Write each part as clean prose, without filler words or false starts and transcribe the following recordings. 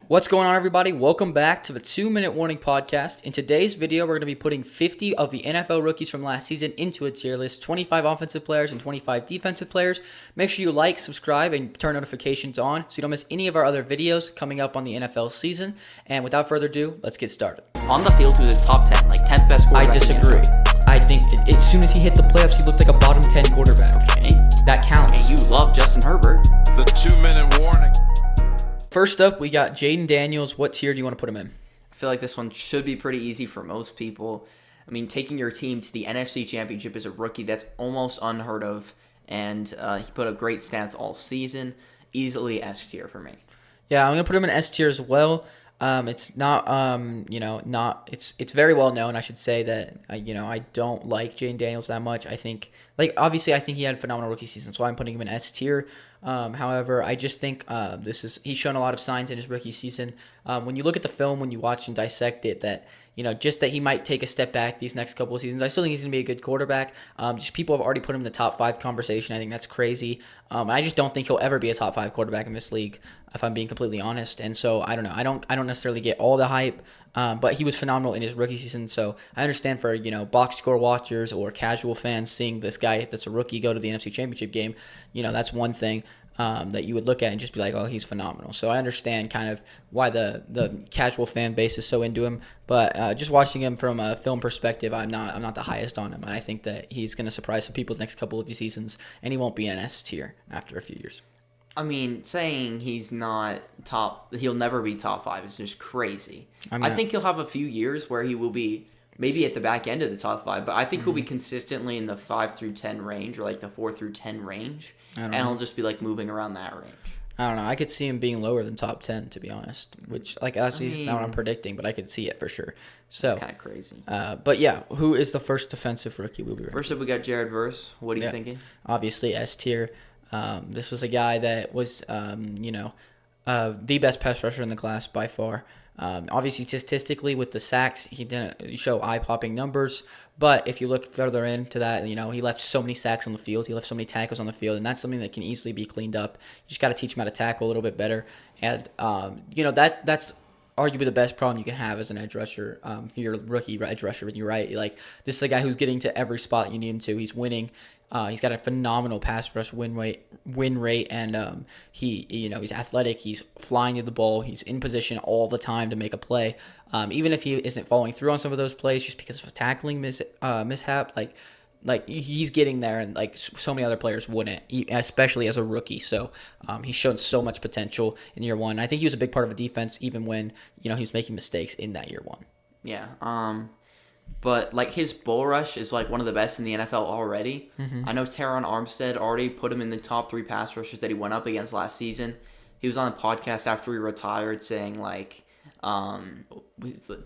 What's going on, everybody? Welcome back to the 2-Minute Warning Podcast. In today's video, we're going to be putting 50 of the NFL rookies from last season into a tier list, 25 offensive players and 25 defensive players. Make sure you like, subscribe, and turn notifications on so you don't miss any of our other videos coming up on the NFL season. And without further ado, let's get started. On the field, he was a top 10, like 10th best quarterback. I disagree. I think as soon as he hit the playoffs, he looked like a bottom 10 quarterback. Okay. That counts. Okay, you love Justin Herbert. The 2-minute warning. First up, we got Jayden Daniels. What tier do you want to put him in? I feel like this one should be pretty easy for most people. I mean, taking your team to the NFC Championship as a rookie, that's almost unheard of. And he put up great stats all season. Easily S tier for me. Yeah, I'm gonna put him in S tier as well. It's not, it's very well known. I should say that, I don't like Jayden Daniels that much. I think, obviously, I think he had a phenomenal rookie season, so I'm putting him in S tier. However, I just think he's shown a lot of signs in his rookie season. When you look at the film, when you watch and dissect it, that just that he might take a step back these next couple of seasons. I still think he's going to be a good quarterback. Just people have already put him in the top 5 conversation. I think that's crazy. And I just don't think he'll ever be a top 5 quarterback in this league, if I'm being completely honest. And so I don't know. I don't necessarily get all the hype. But he was phenomenal in his rookie season. So I understand for, box score watchers or casual fans seeing this guy that's a rookie go to the NFC Championship game, that's one thing that you would look at and just be like, oh, he's phenomenal. So I understand kind of why the casual fan base is so into him. But just watching him from a film perspective, I'm not the highest on him. And I think that he's going to surprise some people the next couple of seasons, and he won't be an S tier after a few years. I mean, saying he's not he'll never be top 5 is just crazy. I think he'll have a few years where he will be maybe at the back end of the top 5, but I think he'll be consistently in the 5 through 10 range or like the 4 through 10 range, and he'll just be like moving around that range. I don't know. I could see him being lower than top 10, to be honest, which not what I'm predicting, but I could see it for sure. So it's kind of crazy. But yeah, who is the first defensive rookie we'll be running? First up, we got Jared Verse. What are you thinking? Obviously, S tier. This was a guy that was, the best pass rusher in the class by far. Obviously, statistically, with the sacks, he didn't show eye-popping numbers. But if you look further into that, he left so many sacks on the field. He left so many tackles on the field, and that's something that can easily be cleaned up. You just got to teach him how to tackle a little bit better. And, that's arguably the best problem you can have as an edge rusher. If you're a rookie edge rusher, and you're right. This is a guy who's getting to every spot you need him to. He's winning. He's got a phenomenal pass rush win rate, and he's athletic. He's flying to the ball. He's in position all the time to make a play. Even if he isn't following through on some of those plays, just because of a tackling mishap, he's getting there, and so many other players wouldn't, especially as a rookie. So he's shown so much potential in year one. I think he was a big part of a defense, even when he was making mistakes in that year one. Yeah. But his bull rush is one of the best in the NFL already. I know Teron Armstead already put him in the top 3 pass rushers that he went up against last season. He was on a podcast after he retired saying there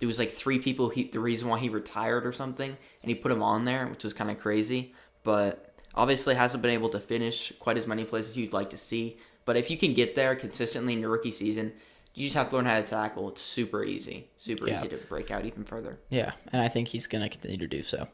was 3 people the reason why he retired or something, and he put him on there, which was kind of crazy. But obviously hasn't been able to finish quite as many plays as you'd like to see. But if you can get there consistently in your rookie season, you just have to learn how to tackle. It's super easy to break out even further. Yeah, and I think he's going to continue to do so.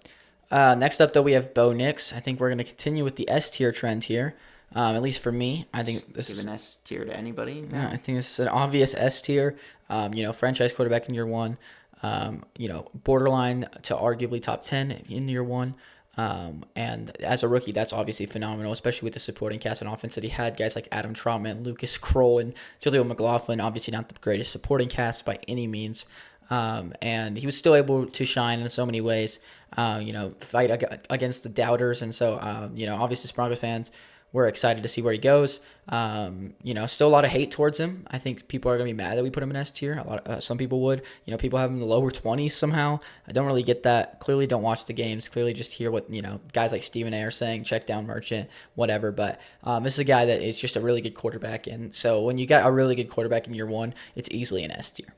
Next up, though, we have Bo Nix. I think we're going to continue with the S tier trend here, at least for me. I think this is an S tier to anybody. No? Yeah, I think this is an obvious S tier. Franchise quarterback in year one. Borderline to arguably top 10 in year one. And as a rookie, that's obviously phenomenal, especially with the supporting cast and offense that he had. Guys like Adam Trautman, Lucas Kroll, and Jaleel McLaughlin, obviously not the greatest supporting cast by any means. And he was still able to shine in so many ways, fight against the doubters. And so, obviously, Broncos fans, we're excited to see where he goes. Still a lot of hate towards him. I think people are going to be mad that we put him in S tier. Some people would. People have him in the lower 20s somehow. I don't really get that. Clearly don't watch the games. Clearly just hear what, guys like Stephen A are saying, check down Merchant, whatever. But this is a guy that is just a really good quarterback. And so when you got a really good quarterback in year one, it's easily an S tier.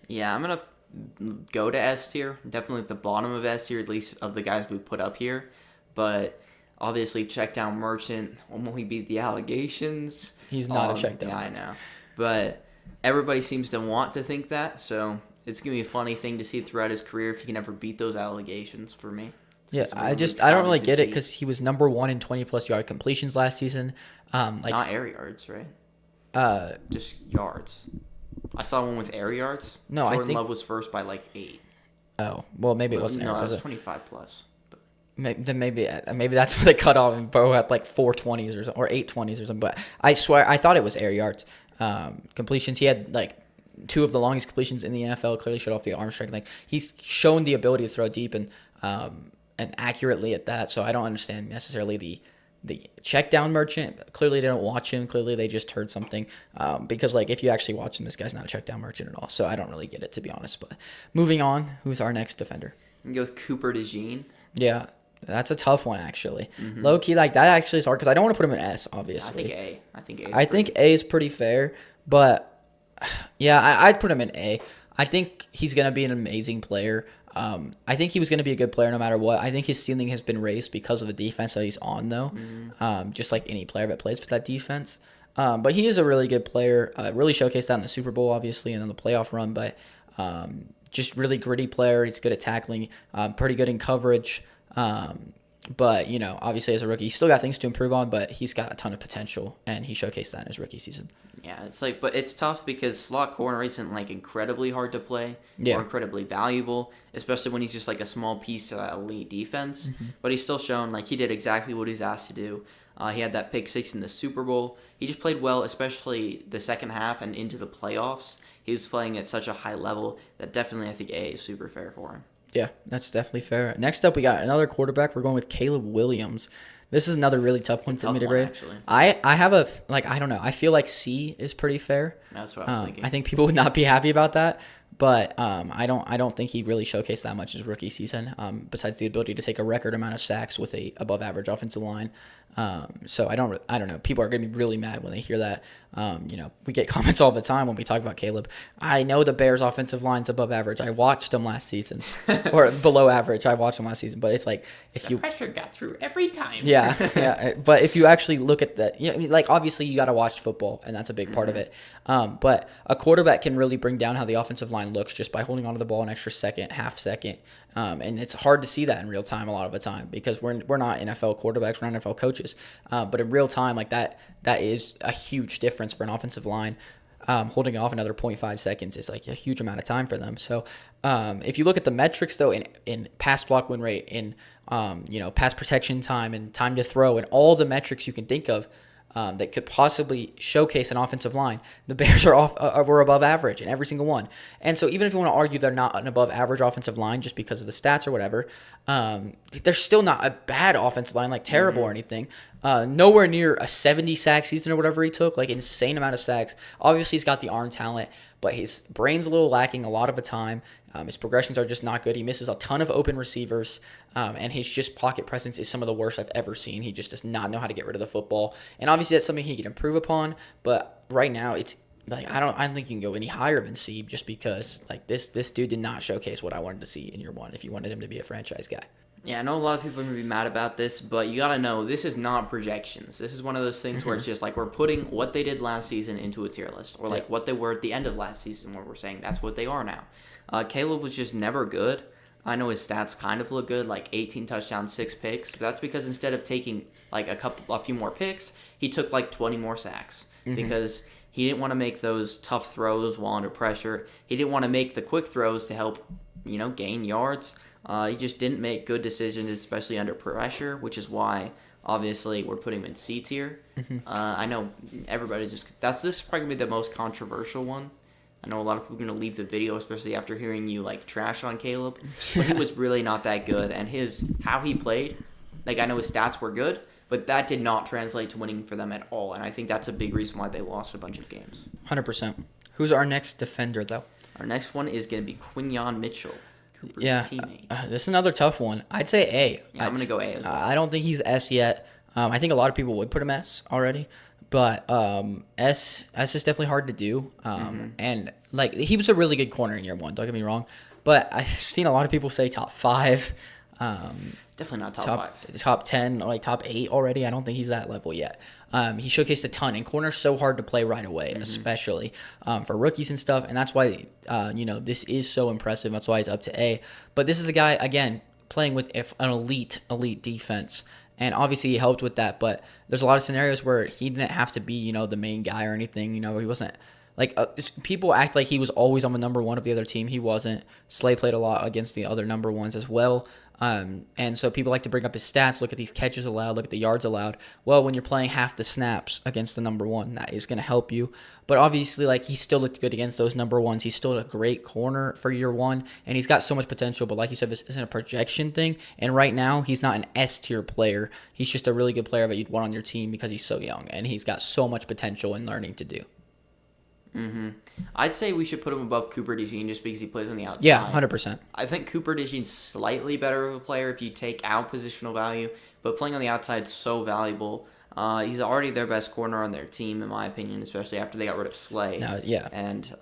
Yeah, I'm going to go to S tier. Definitely at the bottom of S tier, at least of the guys we put up here. But obviously, check down Merchant. When we beat the allegations, he's not a check down. Yeah, I know, but everybody seems to want to think that. So it's gonna be a funny thing to see throughout his career if he can ever beat those allegations. For me, yeah, I don't really get it because he was number 1 in 20+ yard completions last season. Not air yards, right? Just yards. I saw one with air yards. No, I Jordan think- Love was first by like 8. Oh, well, maybe it wasn't. No, that was was it? 25 plus. Then maybe that's where they cut off and Bo had like 420s or something, or 820s or something. But I swear I thought it was air yards. Completions. He had like 2 of the longest completions in the NFL. Clearly showed off the arm strength. Like he's shown the ability to throw deep and accurately at that. So I don't understand necessarily the check down merchant. Clearly they don't watch him. Clearly they just heard something. Because like if you actually watch him, this guy's not a check down merchant at all. So I don't really get it, to be honest. But moving on, who's our next defender? You can go with Cooper DeJean. Yeah, that's a tough one, actually. Low key, like that actually is hard because I don't want to put him in S, I obviously. think A. I think A is pretty fair, but yeah, I'd put him in A. I think he's going to be an amazing player. I think he was going to be a good player no matter what. I think his ceiling has been raised because of the defense that he's on, though, just like any player that plays for that defense. But he is a really good player. Really showcased that in the Super Bowl, obviously, and in the playoff run. But just really gritty player. He's good at tackling, pretty good in coverage. But, you know, obviously as a rookie, he's still got things to improve on, but he's got a ton of potential, and he showcased that in his rookie season. Yeah, it's like, but it's tough because slot corner isn't like incredibly hard to play Yeah. or incredibly valuable, especially when he's just like a small piece to that elite defense. But he's still shown like he did exactly what he's asked to do. He had that pick 6 in the Super Bowl. He just played well, especially the second half and into the playoffs. He was playing at such a high level that definitely I think A is super fair for him. Yeah, that's definitely fair. Next up, we got another quarterback. We're going with Caleb Williams. This is another really tough one for me to grade. Actually. I have I don't know. I feel like C is pretty fair. That's what I was thinking. I think people would not be happy about that, but I don't think he really showcased that much in his rookie season. Besides the ability to take a record amount of sacks with a above average offensive line. So I don't know. People are gonna be really mad when they hear that. You know, we get comments all the time when we talk about Caleb. I know the Bears' offensive line's above average. I watched them last season, or below average. I watched them last season, but it's like if you pressure got through every time. yeah, yeah. But if you actually look at that, you know, like obviously you got to watch football, and that's a big part of it. But a quarterback can really bring down how the offensive line looks just by holding onto the ball an extra second, half second. And it's hard to see that in real time a lot of the time because we're not NFL quarterbacks, we're not NFL coaches. But in real time, like that is a huge difference for an offensive line. Holding off another 0.5 seconds is like a huge amount of time for them. So if you look at the metrics though, in pass block win rate, in pass protection time, and time to throw, and all the metrics you can think of that could possibly showcase an offensive line, the Bears were above average in every single one. And so even if you want to argue they're not an above average offensive line just because of the stats or whatever, they're still not a bad offensive line, like terrible or anything. Nowhere near a 70 sack season or whatever he took, like insane amount of sacks. Obviously he's got the arm talent, but his brain's a little lacking a lot of the time. His progressions are just not good. He misses a ton of open receivers, and his just pocket presence is some of the worst I've ever seen. He just does not know how to get rid of the football, and obviously that's something he can improve upon. But right now, it's like I don't think you can go any higher than C just because like this dude did not showcase what I wanted to see in year one. If you wanted him to be a franchise guy. Yeah, I know a lot of people are going to be mad about this, but you got to know this is not projections. This is one of those things where it's just like we're putting what they did last season into a tier list, or like what they were at the end of last season, where we're saying that's what they are now. Caleb was just never good. I know his stats kind of look good, like 18 touchdowns, 6 picks, but that's because instead of taking like a few more picks, he took like 20 more sacks because he didn't want to make those tough throws while under pressure. He didn't want to make the quick throws to help, gain yards. He just didn't make good decisions, especially under pressure, which is why, obviously, we're putting him in C tier. I know everybody's this is probably going to be the most controversial one. I know a lot of people are going to leave the video, especially after hearing you, trash on Caleb. But he was really not that good, and how he played, I know his stats were good, but that did not translate to winning for them at all, and I think that's a big reason why they lost a bunch of games. 100%. Who's our next defender, though? Our next one is going to be Quinyon Mitchell. Cooper's Yeah, teammate. This is another tough one. I'd say A. Yeah, I'm going to go A as well. I don't think he's S yet. I think a lot of people would put him S already, but S is definitely hard to do. And he was a really good corner in year one. Don't get me wrong, but I've seen a lot of people say top 5. Definitely not top 5. Top 10, top 8 already. I don't think he's that level yet. He showcased a ton, and corner's so hard to play right away, especially for rookies and stuff. And that's why, this is so impressive. That's why he's up to A. But this is a guy, again, playing with an elite defense. And obviously he helped with that. But there's a lot of scenarios where he didn't have to be, the main guy or anything. He wasn't Like people act like he was always on the number one of the other team. He wasn't. Slay played a lot against the other number ones as well. And so people like to bring up his stats, look at these catches allowed, look at the yards allowed. Well, when you're playing half the snaps against the number one, that is going to help you. But obviously, like, he still looked good against those number ones. He's still a great corner for year one, and he's got so much potential. But like you said, this isn't a projection thing. And right now, he's not an S-tier player. He's just a really good player that you'd want on your team because he's so young, and he's got so much potential in learning to do. I'd say we should put him above Cooper DeJean just because he plays on the outside. Yeah, 100%. I think Cooper DeJean's slightly better of a player if you take out positional value, but playing on the outside is so valuable. He's already their best corner on their team, in my opinion, especially after they got rid of Slay. Yeah. And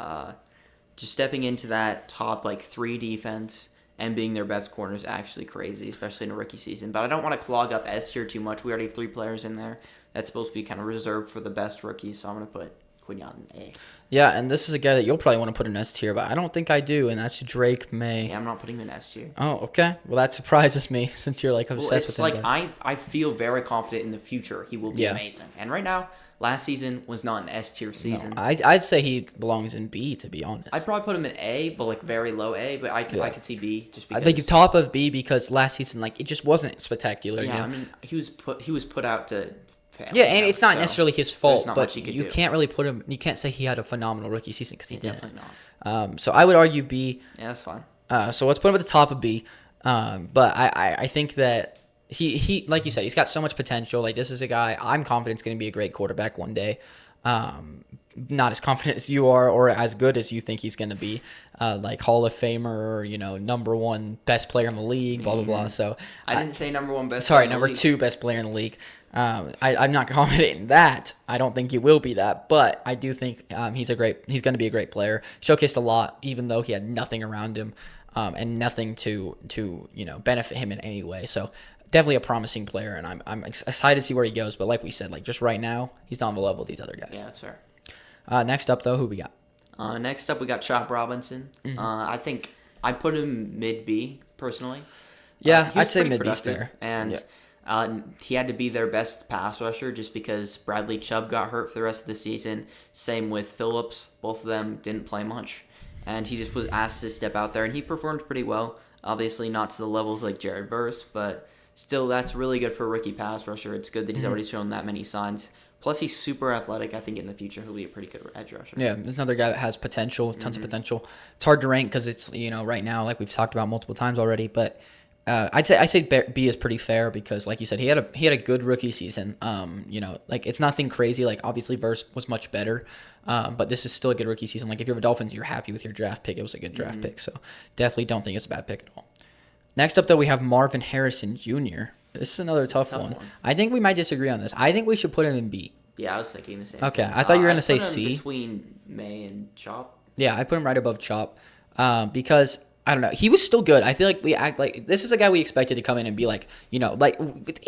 just stepping into that top, 3 defense and being their best corner is actually crazy, especially in a rookie season. But I don't want to clog up S tier too much. We already have 3 players in there. That's supposed to be kind of reserved for the best rookies, so I'm going to put Quinyon in A. Yeah, and this is a guy that you'll probably want to put in S tier, but I don't think I do, and that's Drake May. Yeah, I'm not putting him in S tier. Oh, okay. Well, that surprises me since you're obsessed It's with him. I feel very confident in the future he will be amazing. And right now, last season was not an S tier season. No, I'd say he belongs in B, to be honest. I'd probably put him in A, but very low A. But I could see B just because. I think top of B because last season it just wasn't spectacular. Yeah, you know? I mean he was put out to. Fail, yeah, and it's not necessarily his fault, but you do. can't really put him. You can't say he had a phenomenal rookie season because he didn't. Definitely not. So I would argue B. Yeah, that's fine. So let's put him at the top of B. But I think that he like you said, he's got so much potential. This is a guy I'm confident is going to be a great quarterback one day. Not as confident as you are or as good as you think he's going to be, Hall of Famer or, number one best player in the league, blah, blah, blah. So I didn't say number one best sorry, player in the number league. 2 best player in the league. I'm not confident in that. I don't think he will be that, but I do think he's going to be a great player. Showcased a lot, even though he had nothing around him and nothing to benefit him in any way. So definitely a promising player, and I'm excited to see where he goes. But like we said, just right now, he's not on the level of these other guys. Yeah, that's fair. Next up, though, who we got? Next up, we got Chop Robinson. Mm-hmm. I think I put him mid B personally. Yeah, He was I'd say pretty mid B's productive, fair. and he had to be their best pass rusher just because Bradley Chubb got hurt for the rest of the season. Same with Phillips. Both of them didn't play much, and he just was asked to step out there, and he performed pretty well. Obviously, not to the level of Jared Verse, but still, that's really good for a rookie pass rusher. It's good that he's already shown that many signs. Plus, he's super athletic. I think in the future he'll be a pretty good edge rusher. Yeah, there's another guy that has potential, tons of potential. It's hard to rank because it's right now, like we've talked about multiple times already. But I say B is pretty fair because, like you said, he had a good rookie season. It's nothing crazy. Obviously, Verse was much better, but this is still a good rookie season. If you're the Dolphins, you're happy with your draft pick. It was a good draft pick, so definitely don't think it's a bad pick at all. Next up, though, we have Marvin Harrison Jr. This is another tough one. I think we might disagree on this. I think we should put him in B. Yeah, I was thinking the same Okay, thing. I thought you were going to say put him C. Between May and Chop. Yeah, I put him right above Chop because, I don't know, he was still good. I feel like we act like this is a guy we expected to come in and be he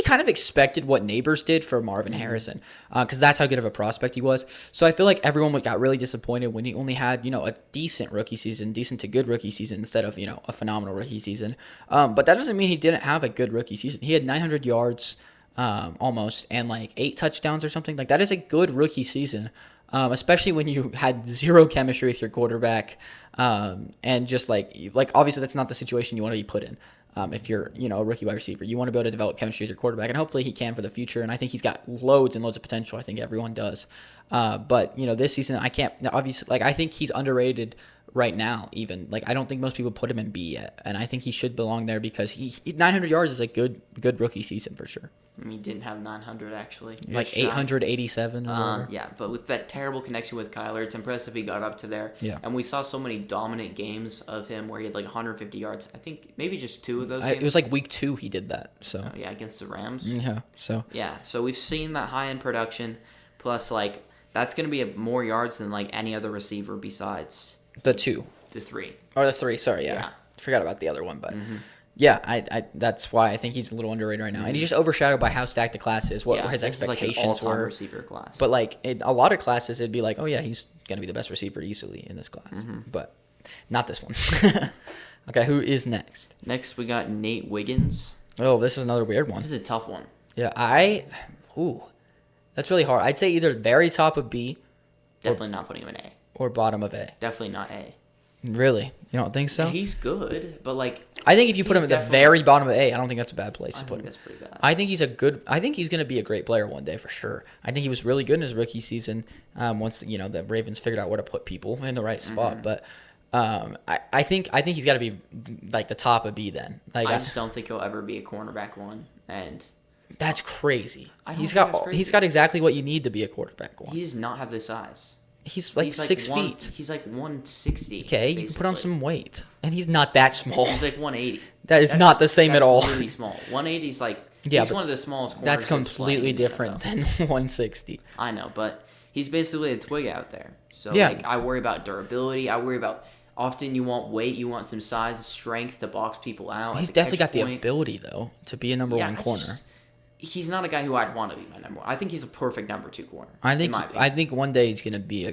kind of expected what Neighbors did for Marvin Harrison because that's how good of a prospect he was. So I feel like everyone got really disappointed when he only had, a decent rookie season, decent to good rookie season instead of, a phenomenal rookie season. But that doesn't mean he didn't have a good rookie season. He had 900 yards almost and 8 touchdowns or something. That is a good rookie season. Especially when you had zero chemistry with your quarterback, and just obviously that's not the situation you want to be put in. If you're a rookie wide receiver, you want to be able to develop chemistry with your quarterback, and hopefully he can for the future. And I think he's got loads and loads of potential. I think everyone does. But this season I can't obviously I think he's underrated right now. Even I don't think most people put him in B yet, and I think he should belong there because he 900 yards is a good rookie season for sure. He didn't have 900 actually. 887. Yeah, but with that terrible connection with Kyler, it's impressive he got up to there. Yeah. And we saw so many dominant games of him where he had 150 yards. I think maybe just 2 of those games. It was week 2 he did that. So yeah, against the Rams. Yeah. So yeah, so we've seen that high end production. Plus, that's going to be more yards than any other receiver besides the 2, the 3, or the 3. Sorry, yeah. I forgot about the other one, but. Yeah, I that's why I think he's a little underrated right now, and he's just overshadowed by how stacked the class is, what his expectations were. Receiver class. But in a lot of classes, it'd be oh yeah, he's gonna be the best receiver easily in this class, but not this one. Okay, who is next? Next, we got Nate Wiggins. Oh, this is another weird one. This is a tough one. Yeah, that's really hard. I'd say either very top of B. Definitely not putting him in A. or bottom of A? Definitely not A. Really? You don't think so? He's good, but like I think if you put him he's at the definitely- very bottom of A, I don't think that's a bad place I to put think him. that's pretty bad. I think he's going to be a great player one day for sure. I think he was really good in his rookie season. Once the Ravens figured out where to put people in the right spot, but I think he's got to be like the top of B then. Like I just don't think he'll ever be a cornerback one, and that's crazy. I don't He's think that's got crazy. he's got exactly what you need to be a quarterback one. he does not have the size. He's like He's 6 one- feet. He's like 160. Okay, you can put on basically. some weight, and he's not that small. He's like 180. That is not the same at that's all. Really small. 180 is like Yeah, he's but one of the smallest corners. That's that's playing completely in the different NFL. than 160. I know, but he's basically a twig out there. So Yeah. like I worry about durability. I worry about often you want weight, you want some size and strength to box people out. He's at definitely catch got the point. ability though to be a number Yeah, one I corner. just- he's not a guy who I'd want to be my number one. I think he's a perfect number 2 corner. I in think my opinion. I think one day he's gonna be a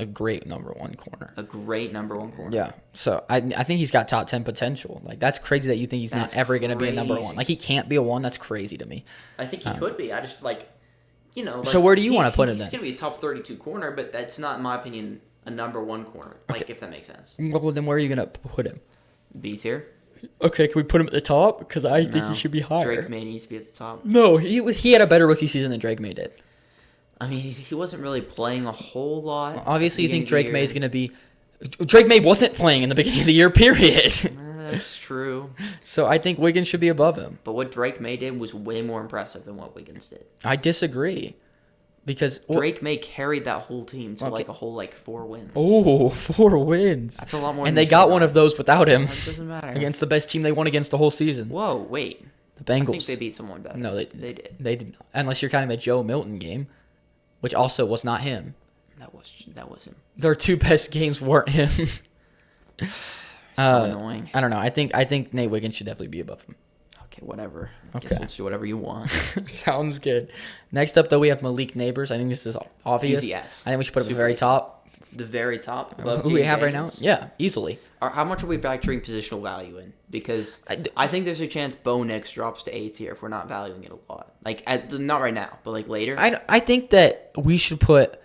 great number one corner. a great number 1 corner. Yeah, so I think he's got top 10 potential. Like that's crazy that you think he's That's not ever gonna be a number one. crazy. Like he can't be a one. That's crazy to me. I think he could be. I just like, like, So where do you wanna put him He's then? going to be a top 32 corner, but that's not, in my opinion, a number 1 corner. Like, Okay. if that makes sense. Well, then where are you gonna put him? B tier. Okay, can we put him at the top? Because I think No. he should be higher. Drake May needs to be at the top. No, he had a better rookie season than Drake May did. I mean, he wasn't really playing a whole lot. Obviously, you think Beginning Drake of the May's year. gonna be. Drake May wasn't playing in the beginning of the year, period. That's true. So I think Wiggins should be above him. But what Drake May did was way more impressive than what Wiggins did. I disagree. Because Drake May carried that whole team to Okay. like a whole like 4 wins. oh, 4 wins. That's a lot more. And than they you got should one have. of those without him It doesn't matter. against the best team they won against the whole season. Whoa, wait. The I Bengals. think they beat someone better. No, they did. They did not. Unless you're counting the Joe Milton game, which also was not him. That was him. Their 2 best games weren't him. So annoying. I don't know. I think Nate Wiggins should definitely be above him. Okay, whatever. Okay. Guess let's do whatever you want. Sounds good. Next up, though, we have Malik Neighbors. I think this is obvious. Easy yes. I think we should put him at the Super very easy. top. The very top. Above Who we Jaden have right now? Daniels. Yeah, easily. How much are we factoring positional value in? Because I d- I think there's a chance Bo Nix drops to A tier if we're not valuing it a lot. Like not right now, but like later. I think that we should put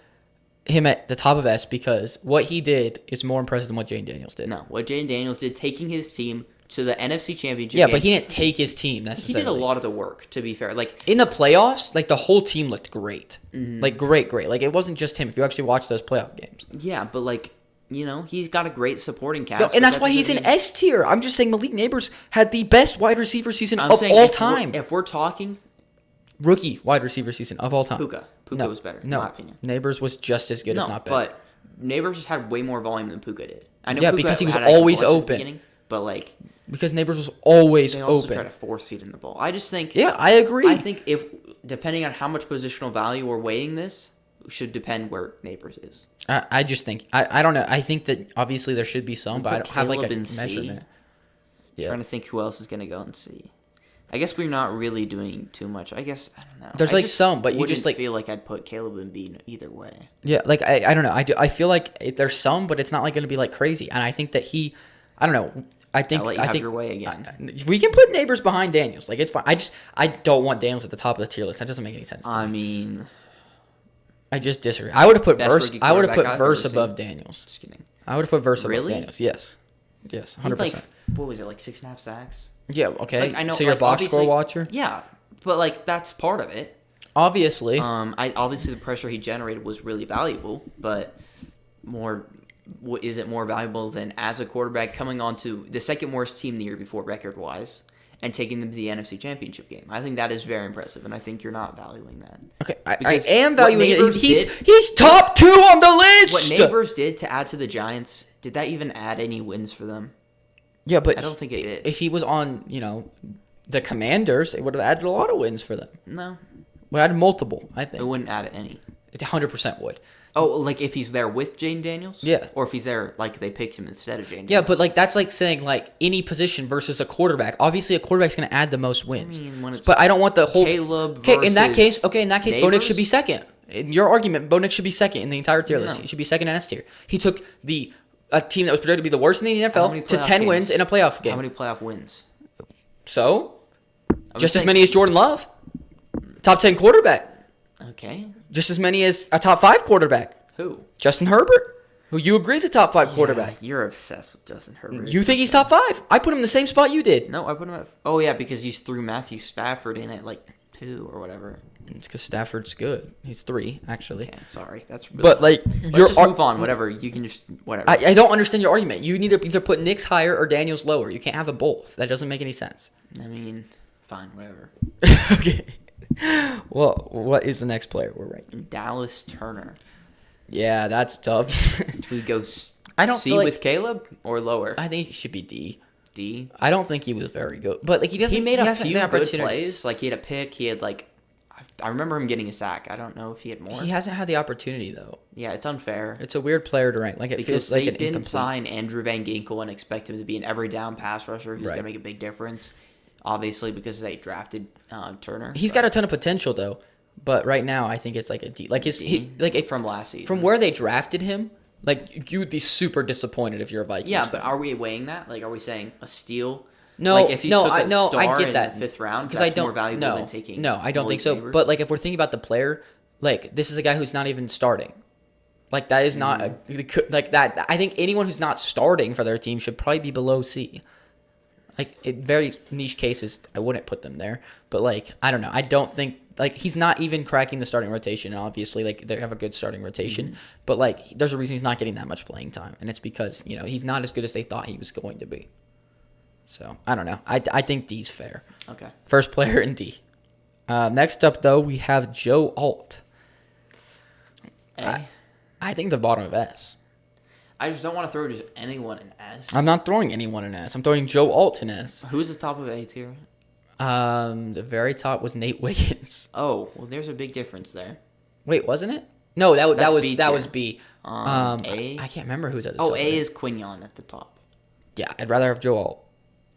him at the top of S because what he did is more impressive than what Jane Daniels did. No, what Jaden Daniels did, taking his team to the NFC Championship. Yeah, game, but he didn't take his team he necessarily. did a lot of the work. To be fair, like In the playoffs, like the whole team looked great. Mm-hmm. Like great. Like it wasn't just him. If you actually watch those playoff games. yeah, but like he's got a great supporting cast. Yo, but and that's that why he's in doesn't mean- S tier. I'm just saying Malik Neighbors had the best wide receiver season I'm of saying all if we're- time. If we're talking Rookie wide receiver season of all time. Puka No, was better, No, in my opinion. Neighbors was just as good, No, if not better. but Neighbors just had way more volume than Puka did. I know Yeah, Puka because he was had actual always bunch at the open. beginning, but like Because Neighbors was always they also try open. to force feed in the ball. I just think Yeah, I agree. I think if depending on how much positional value we're weighting this should depend where Neighbors is. I just think I don't know. I think that obviously there should be some, but I put don't have like a Caleb in C. measurement. Yeah. Trying to think who else is gonna go and see. I guess we're not really doing too much. I guess I don't know. There's, I like, just some, but you wouldn't just, like- feel like I'd put Caleb in B either way. Yeah, like I don't know. I feel like there's some, but it's not like going to be like crazy. And I think that I don't know. I think I'll let you I have think your way again. we can put Neighbors behind Daniels. Like it's fine. I don't want Daniels at the top of the tier list. That doesn't make any sense to me. I mean, I just disagree. I would have put Best Verse. rookie I would have quarterback put I've ever Verse seen. above Daniels. just kidding. I would have put Verse above Really? Daniels. Yes, He had, 100%. like, what was it, like 6.5 sacks? Yeah. Okay. Like I know. So you're a like, box score obviously- watcher. Yeah, but like that's part of it. Obviously. I obviously the pressure he generated was really valuable, but is it more valuable than as a quarterback coming onto the second worst team the year before record wise and taking them to the NFC Championship game? I think that is very impressive, and I think you're not valuing that. Okay, I Because am what valuing it. Neighbors He's top 2 on the list. What Neighbors did to add to the Giants, did that even add any wins for them? Yeah, but I don't think it did. if he was on, the Commanders, it would have added a lot of wins for them. No, We had multiple, I it think. wouldn't add any. It 100% would. Oh, like if he's there with Jane Daniels? Yeah. Or if he's there, like they picked him instead of Jane Yeah, Daniels. but like that's like saying like any position versus a quarterback. Obviously, a quarterback's going to add the most wins. mean, when it's But I don't want the whole. Caleb Okay, in that versus case, Bo Nix should be Neighbors? second. In your argument, Bo Nix should be second in the entire tier list. No. He should be second in S tier. He took a team that was projected to be the worst in the How many NFL to playoff 10 games? wins in a playoff game. How many playoff wins? So, I'm just as saying- many as Jordan Love. Top 10 quarterback. Okay. Just as many as a top 5 quarterback. Who? Justin Herbert. who you agree is a top 5 quarterback. Yeah, you're obsessed with Justin Herbert. You think he's top 5? I put him in the same spot you did. No, I put him at. Oh yeah, because you threw Matthew Stafford in at like 2 or whatever. It's because Stafford's good. He's 3, actually. Okay, sorry, that's. Really, But, like, let's just move on. Whatever, you can just whatever. I don't understand your argument. You need to either put Knicks higher or Daniels lower. You can't have it both. That doesn't make any sense. I mean, fine, whatever. Okay. Well, what is the next player we're ranking? Dallas Turner. Yeah, that's tough. Do we go I don't C feel like- with Caleb or lower? I think he should be D. D. I don't think he was very good, but like he doesn't. He made a hasn't few had good opportunities. plays. Like he had a pick. He had like, I remember him getting a sack. I don't know if he had more. He hasn't had the opportunity though. Yeah, it's unfair. It's a weird player to rank. Like it Because feels like they an didn't incomplete. sign Andrew Van Ginkel and expect him to be an every down pass rusher who's Right. gonna make a big difference. Obviously, because they drafted Turner. He's got a ton of potential though, but right now I think it's like a D. Like if from last season. from where they drafted him, like you would be super disappointed if you're a Vikings. Yeah, fan. but are we weighing that? Like, are we saying a steal? No, like if you took a I star get in that the 5th round, because that's I don't more valuable no, than taking. No, I don't think so. Malik Neighbors? But like if we're thinking about the player, like this is a guy who's not even starting. Like that is not like that. I think anyone who's not starting for their team should probably be below C. Like in very niche cases, I wouldn't put them there. But like I don't know. I don't think like he's not even cracking the starting rotation. And obviously, like they have a good starting rotation. But like there's a reason he's not getting that much playing time, and it's because he's not as good as they thought he was going to be. So I don't know. I think D's fair. Okay. First player in D. Next up, though, we have Joe Alt. A. I think the bottom of S. I just don't want to throw just anyone in S. I'm not throwing anyone in S. I'm throwing Joe Alt in S. Who's the top of A tier? The very top was Nate Wiggins. Oh, well, there's a big difference there. Wait, wasn't it? No, that That's was B that tier. was B. A? I can't remember who's at the top. Oh, A is Quignon at the top. Yeah, I'd rather have Joe Alt.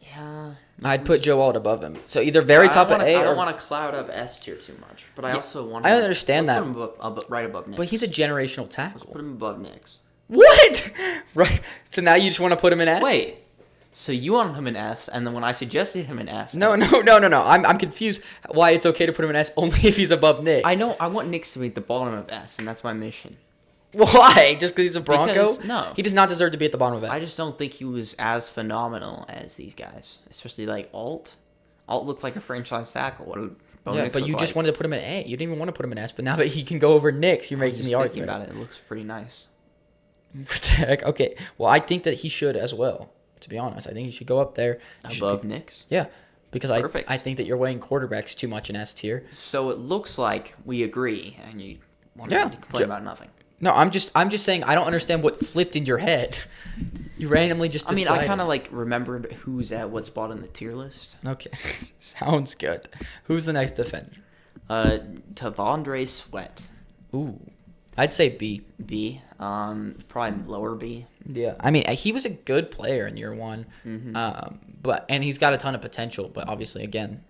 Yeah. I'd put Joe Alt above him. So either very top of A I or. don't want to cloud up S tier too much, but I also want. I understand that. Put him right above Knicks. But he's a generational Let's tackle. put him above Knicks. What? Right. So now you just want to put him in S? Wait. So you want him in S, and then when I suggested him in S, No. I'm confused why it's okay to put him in S only if he's above Knicks. I know I want Knicks to be at the bottom of S, and that's my mission. Why? Just because he's a Bronco? Because- no. He does not deserve to be at the bottom of S. I just don't think he was as phenomenal as these guys, especially like Alt. Alt looked like a franchise tackle. What a Bo Yeah, Nix but looked you just like. wanted to put him in A. You didn't even want to put him in S, but now that he can go over Knicks, you're I was making just the thinking argument. about it. It looks pretty nice. What the heck? Okay. Well, I think that he should as well, to be honest. I think he should go up there. He should Above be- Knicks. Yeah. Because Perfect. I think that you're weighing quarterbacks too much in S tier. So it looks like we agree, and you want Yeah. to complain about nothing. No, I'm just saying I don't understand what flipped in your head. You randomly just I mean, decided. I kind of like remembered who's at what spot in the tier list. Okay. Sounds good. Who's the next defender? Tavondre Sweat, Ooh. I'd say B. B. Probably lower B. Yeah, I mean, he was a good player in year one, and he's got a ton of potential. But obviously, again,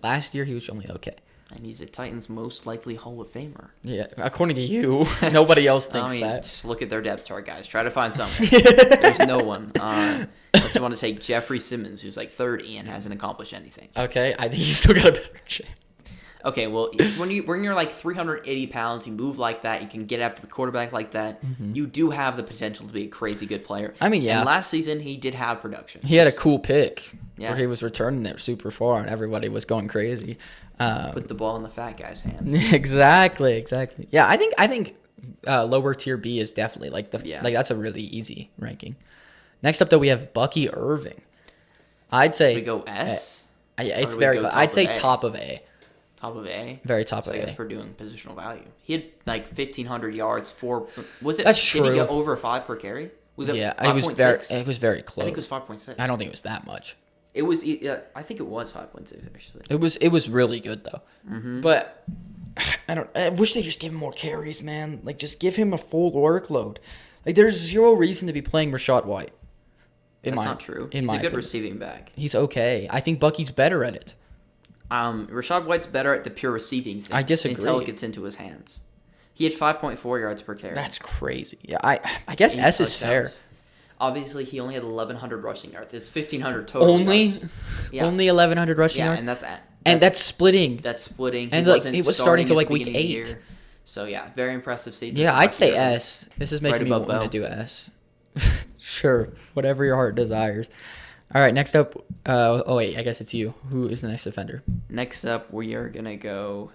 last year he was only okay. And he's the Titans' most likely Hall of Famer. Yeah, according to you, nobody else thinks I mean, that. just look at their depth chart, guys. Try to find someone. There's no one. Unless you want to take Jeffrey Simmons, who's like 30 and hasn't accomplished anything. Okay, I think he's still got a better chance. Okay, well, when you're like 380 pounds, you move like that, you can get after the quarterback like that. You do have the potential to be a crazy good player. I mean, yeah. And last season he did have production. He had a cool pick Yeah. where he was returning it super far, and everybody was going crazy. Put the ball in the fat guy's hands. Exactly. Yeah, I think lower tier B is definitely like Yeah. like that's a really easy ranking. Next up, though, we have Bucky Irving. I'd say We go S, it's do we very go close. top I'd of say A? top of A. top of A. Very top So of I A. guess we're doing positional value. He had like 1,500 yards. Was it? That's Did he true. get over 5 per carry? Was it? Yeah, 5.6? it was very I close. think it was 5.6. I don't think it was that much. It was. I think it was 5.6 actually. It was really good though. Mm-hmm. But I wish they just give him more carries, man. Like just give him a full workload. Like there's zero reason to be playing Rashad White. That's not true. He's a good receiving back. He's okay. I think Bucky's better at it. Rashad White's better at the pure receiving thing. I disagree. Until it gets into his hands. He had 5.4 yards per carry. That's crazy. Yeah, I guess 8 S is fair. touchdowns. Obviously, he only had 1,100 rushing yards. It's 1,500 total. Only yards. Yeah. only 1,100 rushing Yeah, yards. and And that's splitting. that's splitting. And, He like, wasn't he was starting to, at like, the week beginning of the 8. year. So yeah, very impressive season. Yeah, for I'd say Bucky Irving. S. This is making me above want to Bell. do S. Sure, whatever your heart desires. All right, next up. Oh wait, I guess it's you. Who is the next offender? Next up, we are gonna go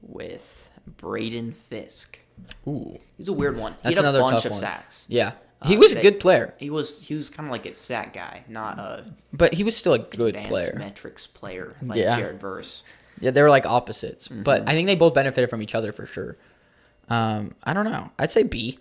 with Braden Fisk. Ooh, He's a weird one. That's he had a another bunch tough of one. sacks. yeah, he was a they- good player, He was kind of like a sack guy, not a but he was still a good advanced player. metrics player like Yeah. Jared Verse. Yeah, they were like opposites, Mm-hmm. but I think they both benefited from each other for sure. I don't know. I'd say B,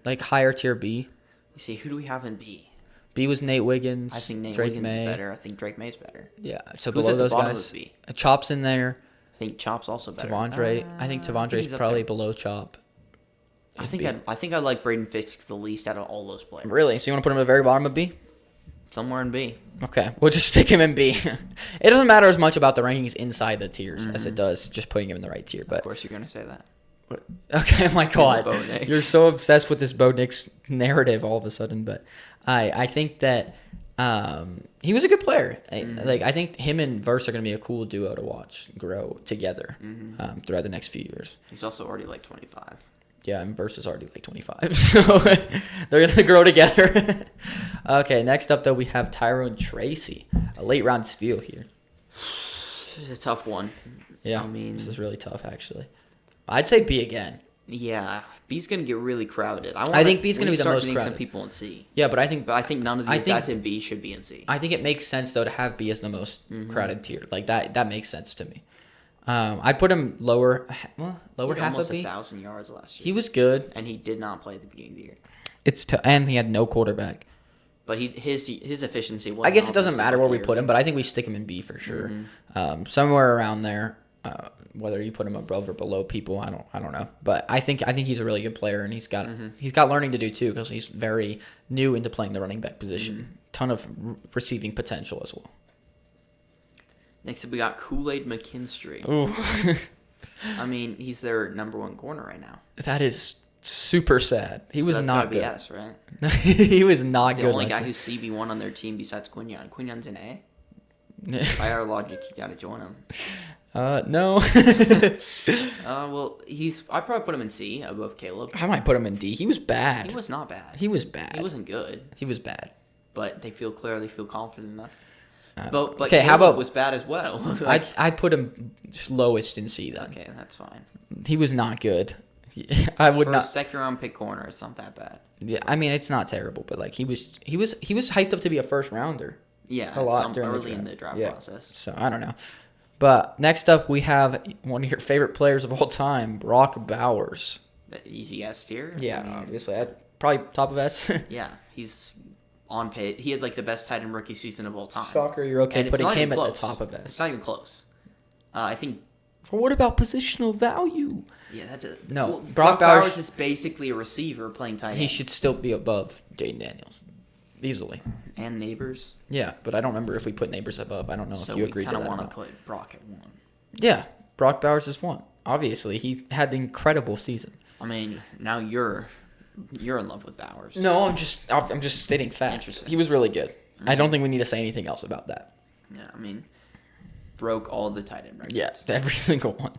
like higher tier B. You see, who do we have in B? B was Nate Wiggins. I think Nate Drake Wiggins May. is better. I think Drake May's better. Yeah, so Who's below at the those bottom guys, of B? Chop's in there. I think Chop's also better. Tavondre. I think Tavondre's he's up probably there. below Chop. I think I like Braden Fisk the least out of all those players. Really? So you want to put him at the very bottom of B? Somewhere in B. Okay, we'll just stick him in B. It doesn't matter as much about the rankings inside the tiers as it does just putting him in the right tier. Of But course, you're gonna say that. okay, my God, Bo Nix. you're so obsessed with this Bo Nix narrative all of a sudden. But I think that he was a good player. I think him and Verse are gonna be a cool duo to watch grow together throughout the next few years. He's also already like 25. Yeah, and Verse is already like 25, so they're gonna grow together. Okay, next up though we have Tyrone Tracy, a late round steal here. This is a tough one. Yeah, I mean- this is really tough actually. I'd say B again. Yeah, B's gonna get really crowded. I think B's gonna be the most Some crowded. people in C, Yeah, but I think but I think none of I these think- guys in B should be in C. I think it makes sense though to have B as the most crowded tier. Like that makes sense to me. I'd put him lower He had half almost of B. 1,000 yards last year. He was good. and he did not play at the beginning of the year. And he had no quarterback. But his efficiency. I guess it doesn't matter where we put him, but I think we stick him in B for sure. Somewhere around there. Whether you put him above or below people, I don't know. But I think he's a really good player, and he's got learning to do too because he's very new into playing the running back position. Ton of receiving potential as well. Next up, we got Kool-Aid McKinstry. Ooh. I mean, he's their number one corner right now. That is super sad. He was that's not gotta good. be S, right? He was not The good. only last guy year. who's CB1 on their team besides Quinyon. Quinyon's an A. By our logic, you gotta join him. No. Well, I probably put him in C above Caleb. I might put him in D. He was bad. He was not bad. He was bad. He wasn't good, He was bad. but they feel confident enough. But okay, Caleb how about- was bad as well. I put him lowest in C then. Okay, that's fine. He was not good. I would For not. a second round pick corner, it's not that bad. Yeah, I mean it's not terrible, but like he was hyped up to be a first rounder. Yeah, A lot some during the early in draft. the draft Yeah. process. So I don't know. But next up we have one of your favorite players of all time, Brock Bowers. The easy S tier. Yeah, I mean, obviously. Probably top of S. yeah, he's on pace. He had like the best tight end rookie season of all time. Shocker, you're okay And it's putting not him even at the close. top of It's S. not even close. I think. But what about positional value? Yeah, that's a, No, well, Brock Brock Bowers Bowers- is basically a receiver playing tight end. He should still be above Jaden Daniels. Easily. And Neighbors. Yeah, but I don't remember if we put Neighbors above. I don't know So if you we agreed to kind that of or want to not. put Brock at 1. Yeah, Brock Bowers is one. Obviously, he had an incredible season. I mean, now you're in love with Bowers. No, I'm just stating facts. Interesting. He was really good. I don't think we need to say anything else about that. Yeah, I mean, broke all the tight end records. Yes, every single one.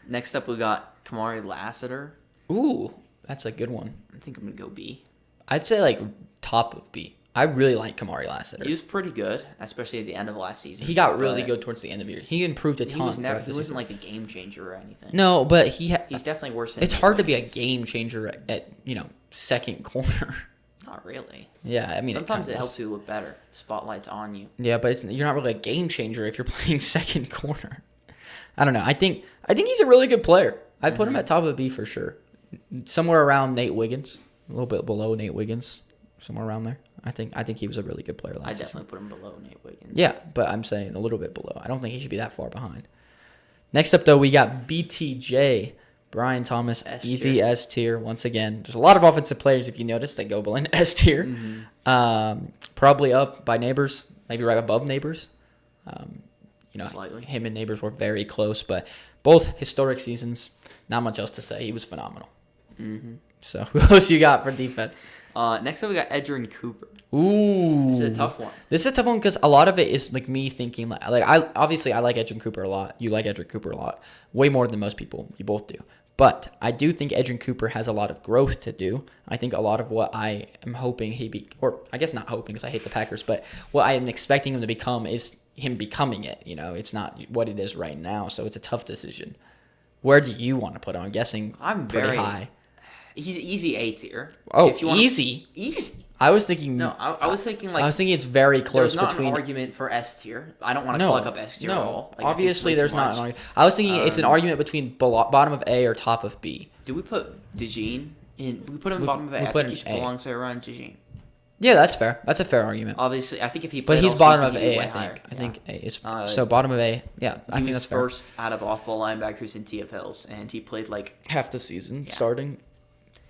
Next up, we got Kamari Lassiter. Ooh, that's a good one. I think I'm gonna go B. I'd say like top of B. I really like Kamari Lassiter. He was pretty good, especially at the end of last season. He got really but good towards the end of the year. He improved a ton. He was never. throughout the He wasn't season. like a game changer or anything. No, but He's definitely worse than. it's Nate hard to be a Wiggins. game changer at second corner. Not really. Yeah, I mean Sometimes kinda it is. helps you look better. Spotlight's on you. Yeah, but you're not really a game changer if you're playing second corner. I don't know. I think he's a really good player. I'd put him at top of the B for sure. Somewhere around Nate Wiggins, a little bit below Nate Wiggins, somewhere around there. I think he was a really good player last I season. definitely put him below Nate Wiggins. Yeah, but I'm saying a little bit below. I don't think he should be that far behind. Next up, though, we got BTJ, Brian Thomas, S easy tier. S tier. Once again, there's a lot of offensive players, if you notice, that go below S tier. Probably up by Neighbors, maybe right above Neighbors. Slightly. Him and Neighbors were very close, but both historic seasons. Not much else to say. He was phenomenal. So who else you got for defense? Next up, we got Edgerrin Cooper. Ooh, This is a tough one. This is a tough one because a lot of it is like me thinking like I like Edgerrin Cooper a lot. You like Edgerrin Cooper a lot, way more than most people. You both do. But I do think Edgerrin Cooper has a lot of growth to do. I think a lot of what I am hoping or I guess not hoping because I hate the Packers, but what I am expecting him to become is him becoming it. It's not what it is right now, so it's a tough decision. Where do you want to put him? I'm guessing I'm pretty very high. He's easy A tier. Oh, If you wanna- easy. Easy. I was thinking. No, I was thinking like I was thinking it's very close there's not between. an argument for S tier. I don't want to No, plug up S tier at no. all. Like, I think it's Obviously, way there's too not much. an argument. I was thinking it's an argument between bottom of A or top of B. Do we put DeJean in? We put him We- bottom of A. we I put think he him should A. belong somewhere around DeJean. Yeah, that's fair. That's a fair argument. Obviously, I think if he But played he's all bottom season, of he'd be A, way I higher. think. I think A is Uh, so bottom of A. Yeah, I He think was that's fair. first out of off-ball linebackers in TFLs, and he played like Half the season Yeah. starting.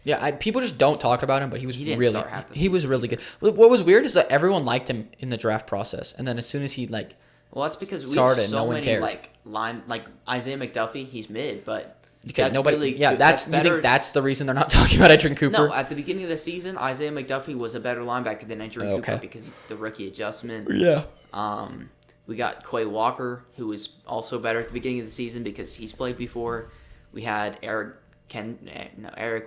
Yeah, people just don't talk about him, but he was He didn't really start half the he was really good. What was weird is that everyone liked him in the draft process, and then as soon as he well, that's because we started, have so no one many cared. like Isaiah McDuffie. He's mid, but okay, that's nobody really yeah good. that's you better. think that's the reason they're not talking about Edgerrin Cooper? No, at the beginning of the season, Isaiah McDuffie was a better linebacker than Edgerrin Okay. Cooper because the rookie adjustment. Yeah. We got Quay Walker, who was also better at the beginning of the season because he's played before. We had Eric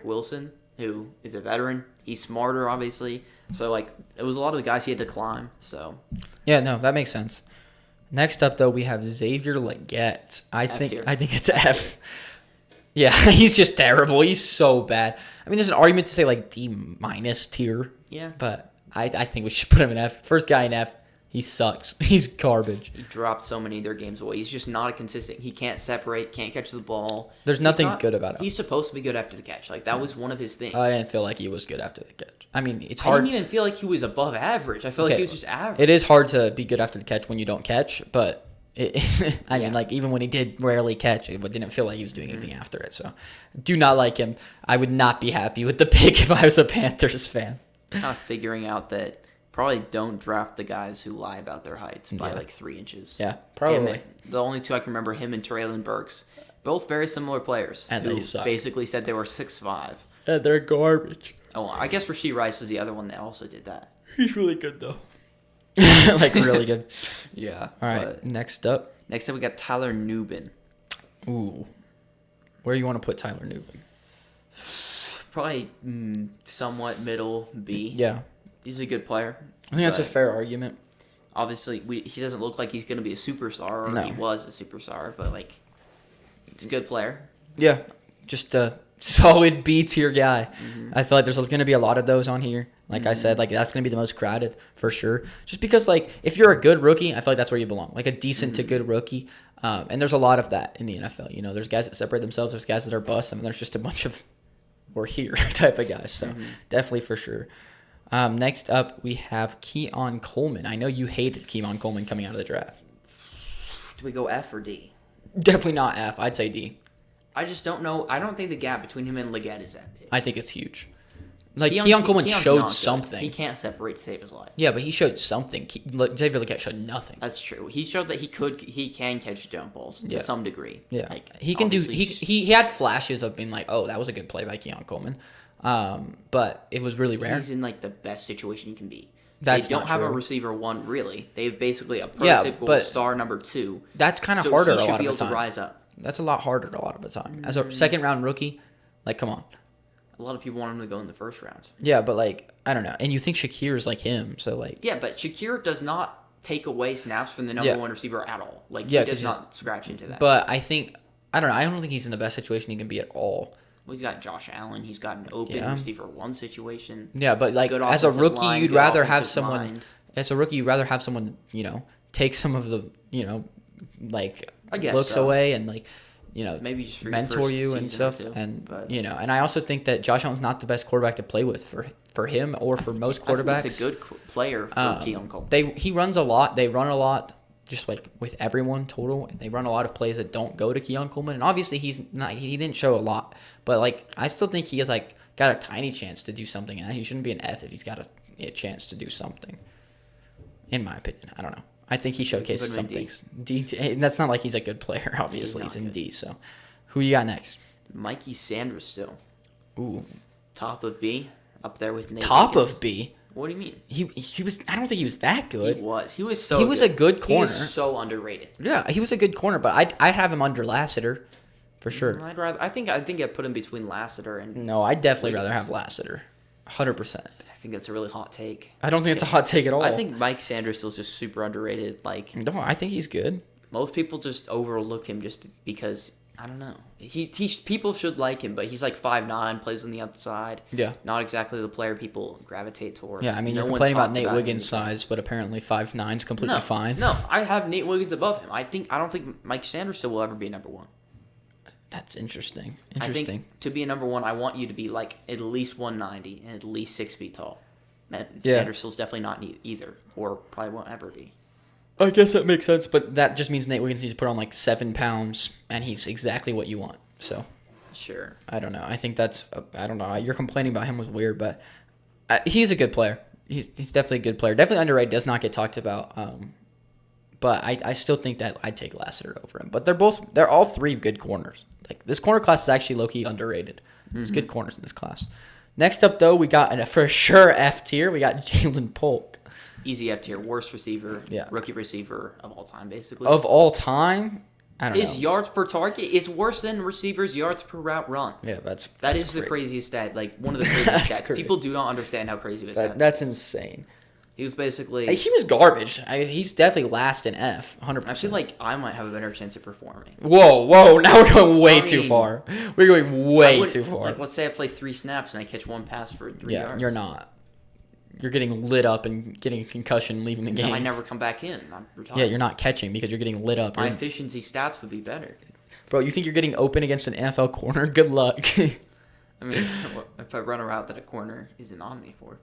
Wilson, who is a veteran. He's smarter, obviously. So, like, it was a lot of the guys he had to climb. So, Yeah, no, that makes sense. Next up, though, we have Xavier Legette. I F think tier. it's F. Yeah, he's just terrible. He's so bad. I mean, there's an argument to say like D- tier, yeah. but I think we should put him in F. First guy in F. He sucks. He's garbage. He dropped so many of their games away. He's just not a consistent. He can't separate, can't catch the ball. There's He's nothing not- good about him. He's supposed to be good after the catch. Like, that was one of his things. I didn't feel like he was good after the catch. I mean, it's I hard. didn't even feel like he was above average. I felt like Okay, he was just average. It is hard to be good after the catch when you don't catch, but it is. I Yeah. mean, like even when he did rarely catch, it didn't feel like he was doing anything after it. So, do not like him. I would not be happy with the pick if I was a Panthers fan. Kind of figuring out that probably don't draft the guys who lie about their heights by Yeah. like 3 inches. Yeah, Him probably. and- the only two I can remember, him and Traylon Burks. Both very similar players. And who they suck. basically said they were 6'5". Yeah, they're garbage. Oh, I guess Rashee Rice is the other one that also did that. He's really good though. Like really good. Yeah. All right, next up. Next up, we got Tyler Nubin. Ooh, where you want to put Tyler Newton? Probably somewhat middle B. Yeah, He's a good player. I think that's a but fair argument. Obviously, he doesn't look like he's going to be a superstar, or No. he was a superstar, but like, he's a good player. Yeah, just a solid B tier guy. I feel like there's going to be a lot of those on here. Like I said, like that's going to be the most crowded for sure. Just because like if you're a good rookie, I feel like that's where you belong. Like a decent to good rookie. And there's a lot of that in the NFL. You know, there's guys that separate themselves. There's guys that are busts. I mean, there's just a bunch of we're here type of guys. So definitely for sure. Next up, we have Keon Coleman. I know you hated Keon Coleman coming out of the draft. Do we go F or D? Definitely not F. I'd say D. I just don't know. I don't think the gap between him and Leggett is that big. I think it's huge. Like Keon Coleman Keon's showed not good. something. He can't separate to save his life. Yeah, but he showed something. Xavier Legette showed nothing. That's true. He showed that he can catch jump balls to Yeah. some degree. Yeah, Like, he can do. obviously, He had flashes of being like, oh, that was a good play by Keon Coleman, but it was really rare. He's in like the best situation he can be. That's they don't not have a true. receiver one really. They have basically a Yeah, prototypical but star number 2. That's kind of So harder he a should lot be of able the time. to rise up. That's a lot harder a lot of the time. As a second round rookie, like, come on. A lot of people want him to go in the first round. Yeah, but like, I don't know. And you think Shakir's like him, so like, Yeah, but Shakir does not take away snaps from the number Yeah. one receiver at all. Like Yeah, he 'cause does not scratch into that. but I think I don't know. I don't think he's in the best situation he can be at all. Well, he's got Josh Allen. He's got an open Yeah. receiver one situation. Yeah, but like Good as a offensive rookie, line, you'd good rather have offensive someone. mind. As a rookie, you'd rather have someone take some of the like I guess looks so. away and like Maybe just for your mentor first you and season or stuff. two, And but and I also think that Josh Allen's not the best quarterback to play with for him or for most I think quarterbacks. It's a good player for Keon Coleman. He runs a lot. They run a lot, just like with everyone total. And they run a lot of plays that don't go to Keon Coleman. And obviously he's not. He didn't show a lot, but like I still think he has like got a tiny chance to do something. And he shouldn't be an F if he's got a chance to do something. In my opinion, I don't know. I think he showcases Put some him in D. things. D. And that's not like he's a good player. Obviously, not he's in good. D. So, who you got next? Mikey Sanders still Ooh, top of B, up there with Nate top Higgins. of B. What do you mean? He was. I don't think he was that good. He was. He was so. He was a good corner. He is so underrated. Yeah, he was a good corner, but I'd have him under Lassiter for sure. I think I'd put him between Lassiter and. No, I'd definitely rather Wiggins. have Lassiter. 100%. I think that's a really hot take. I don't think it's a hot take at all. I think Mike Sanderson's just super underrated. Like No, I think he's good. most people just overlook him just because I don't know. He people should like him, but he's like 5'9", plays on the outside. Yeah. Not exactly the player people gravitate towards. Yeah, I mean, No you're one complaining about talked Nate him. Wiggins' size, but apparently 5'9" is completely No, fine. No, I have Nate Wiggins above him. I don't think Mike Sanderson will ever be number one. That's interesting. I Interesting. think to be a number one, I want you to be like at least 190 and at least 6 feet tall. And Yeah. Sanderson's definitely not either, or probably won't ever be. I guess that makes sense, but that just means Nate Wiggins needs to put on like 7 pounds, and he's exactly what you want. So Sure. I don't know. I think that's I don't know. Your complaining about him was weird, but he's a good player. He's definitely a good player. Definitely underrated. Does not get talked about. But I still think that I'd take Lassiter over him. But they're all three good corners. Like this corner class is actually low key underrated. There's good corners in this class. Next up though, we got for sure F tier. We got Jalen Polk. Easy F tier, worst receiver, Yeah. rookie receiver of all time, basically. Of all time, I don't His know. yards per target is worse than receivers' yards per route run. Yeah, that's That is the crazy. craziest stat, like one of the craziest That's stats. crazy. People do not understand how crazy this stat That's is. insane. He was basically. He was garbage. He's definitely last in F, 100%. I feel like I might have a better chance of performing. Whoa! Now we're going way I too mean, far. We're going I way would- too far. Like, let's say I play 3 snaps and I catch 1 pass for 3 Yeah, yards. you're not. You're getting lit up and getting a concussion, leaving the No, game. I never come back in. I'm retired. Yeah, you're not catching because you're getting lit up. My You're- efficiency stats would be better. Bro, you think you're getting open against an NFL corner? Good luck. I mean, if I run a route that a corner isn't on me for,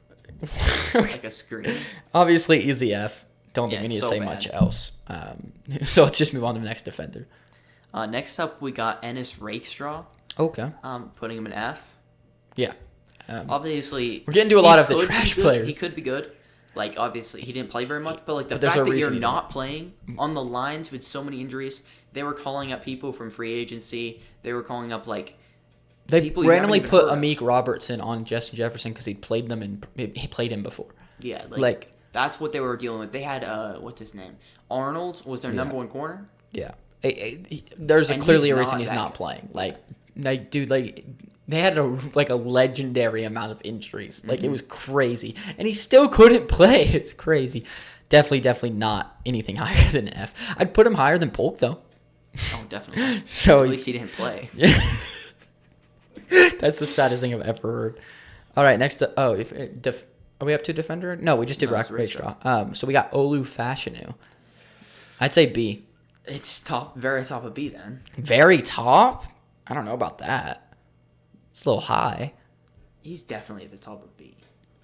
like a screen. Obviously, easy F. Don't think Yeah, we need it's to so say bad. much else. So let's just move on to the next defender. Next up, we got Ennis Rakestraw. Okay. Putting him in F. Yeah. Obviously, We're getting to a he lot of the could be trash good. players. He could be good. Like, obviously, he didn't play very much, but like the But there's fact a that you're reason he not playing on the lines with so many injuries, they were calling up people from free agency. They were calling up like They people you randomly haven't even put heard of. Amik Robertson on Justin Jefferson because he played them and he played him before. yeah, Like- that's what they were dealing with. They had what's his name? Arnold was their number one corner. Yeah. There's And clearly he's a reason not he's that not good. playing. Like, dude, like they had a legendary amount of injuries. Like it was crazy, and he still couldn't play. It's crazy. Definitely not anything higher than F. I'd put him higher than Polk though. Oh, definitely. So At he's, least he didn't play. that's the saddest thing I've ever heard. All right, next. Are we up to defender? No, we just did No, Rock it's Rakestraw. Rakestraw. So we got Olu Fashanu. I'd say B. It's very top of B then. Very top. I don't know about that. It's a little high. He's definitely at the top of B.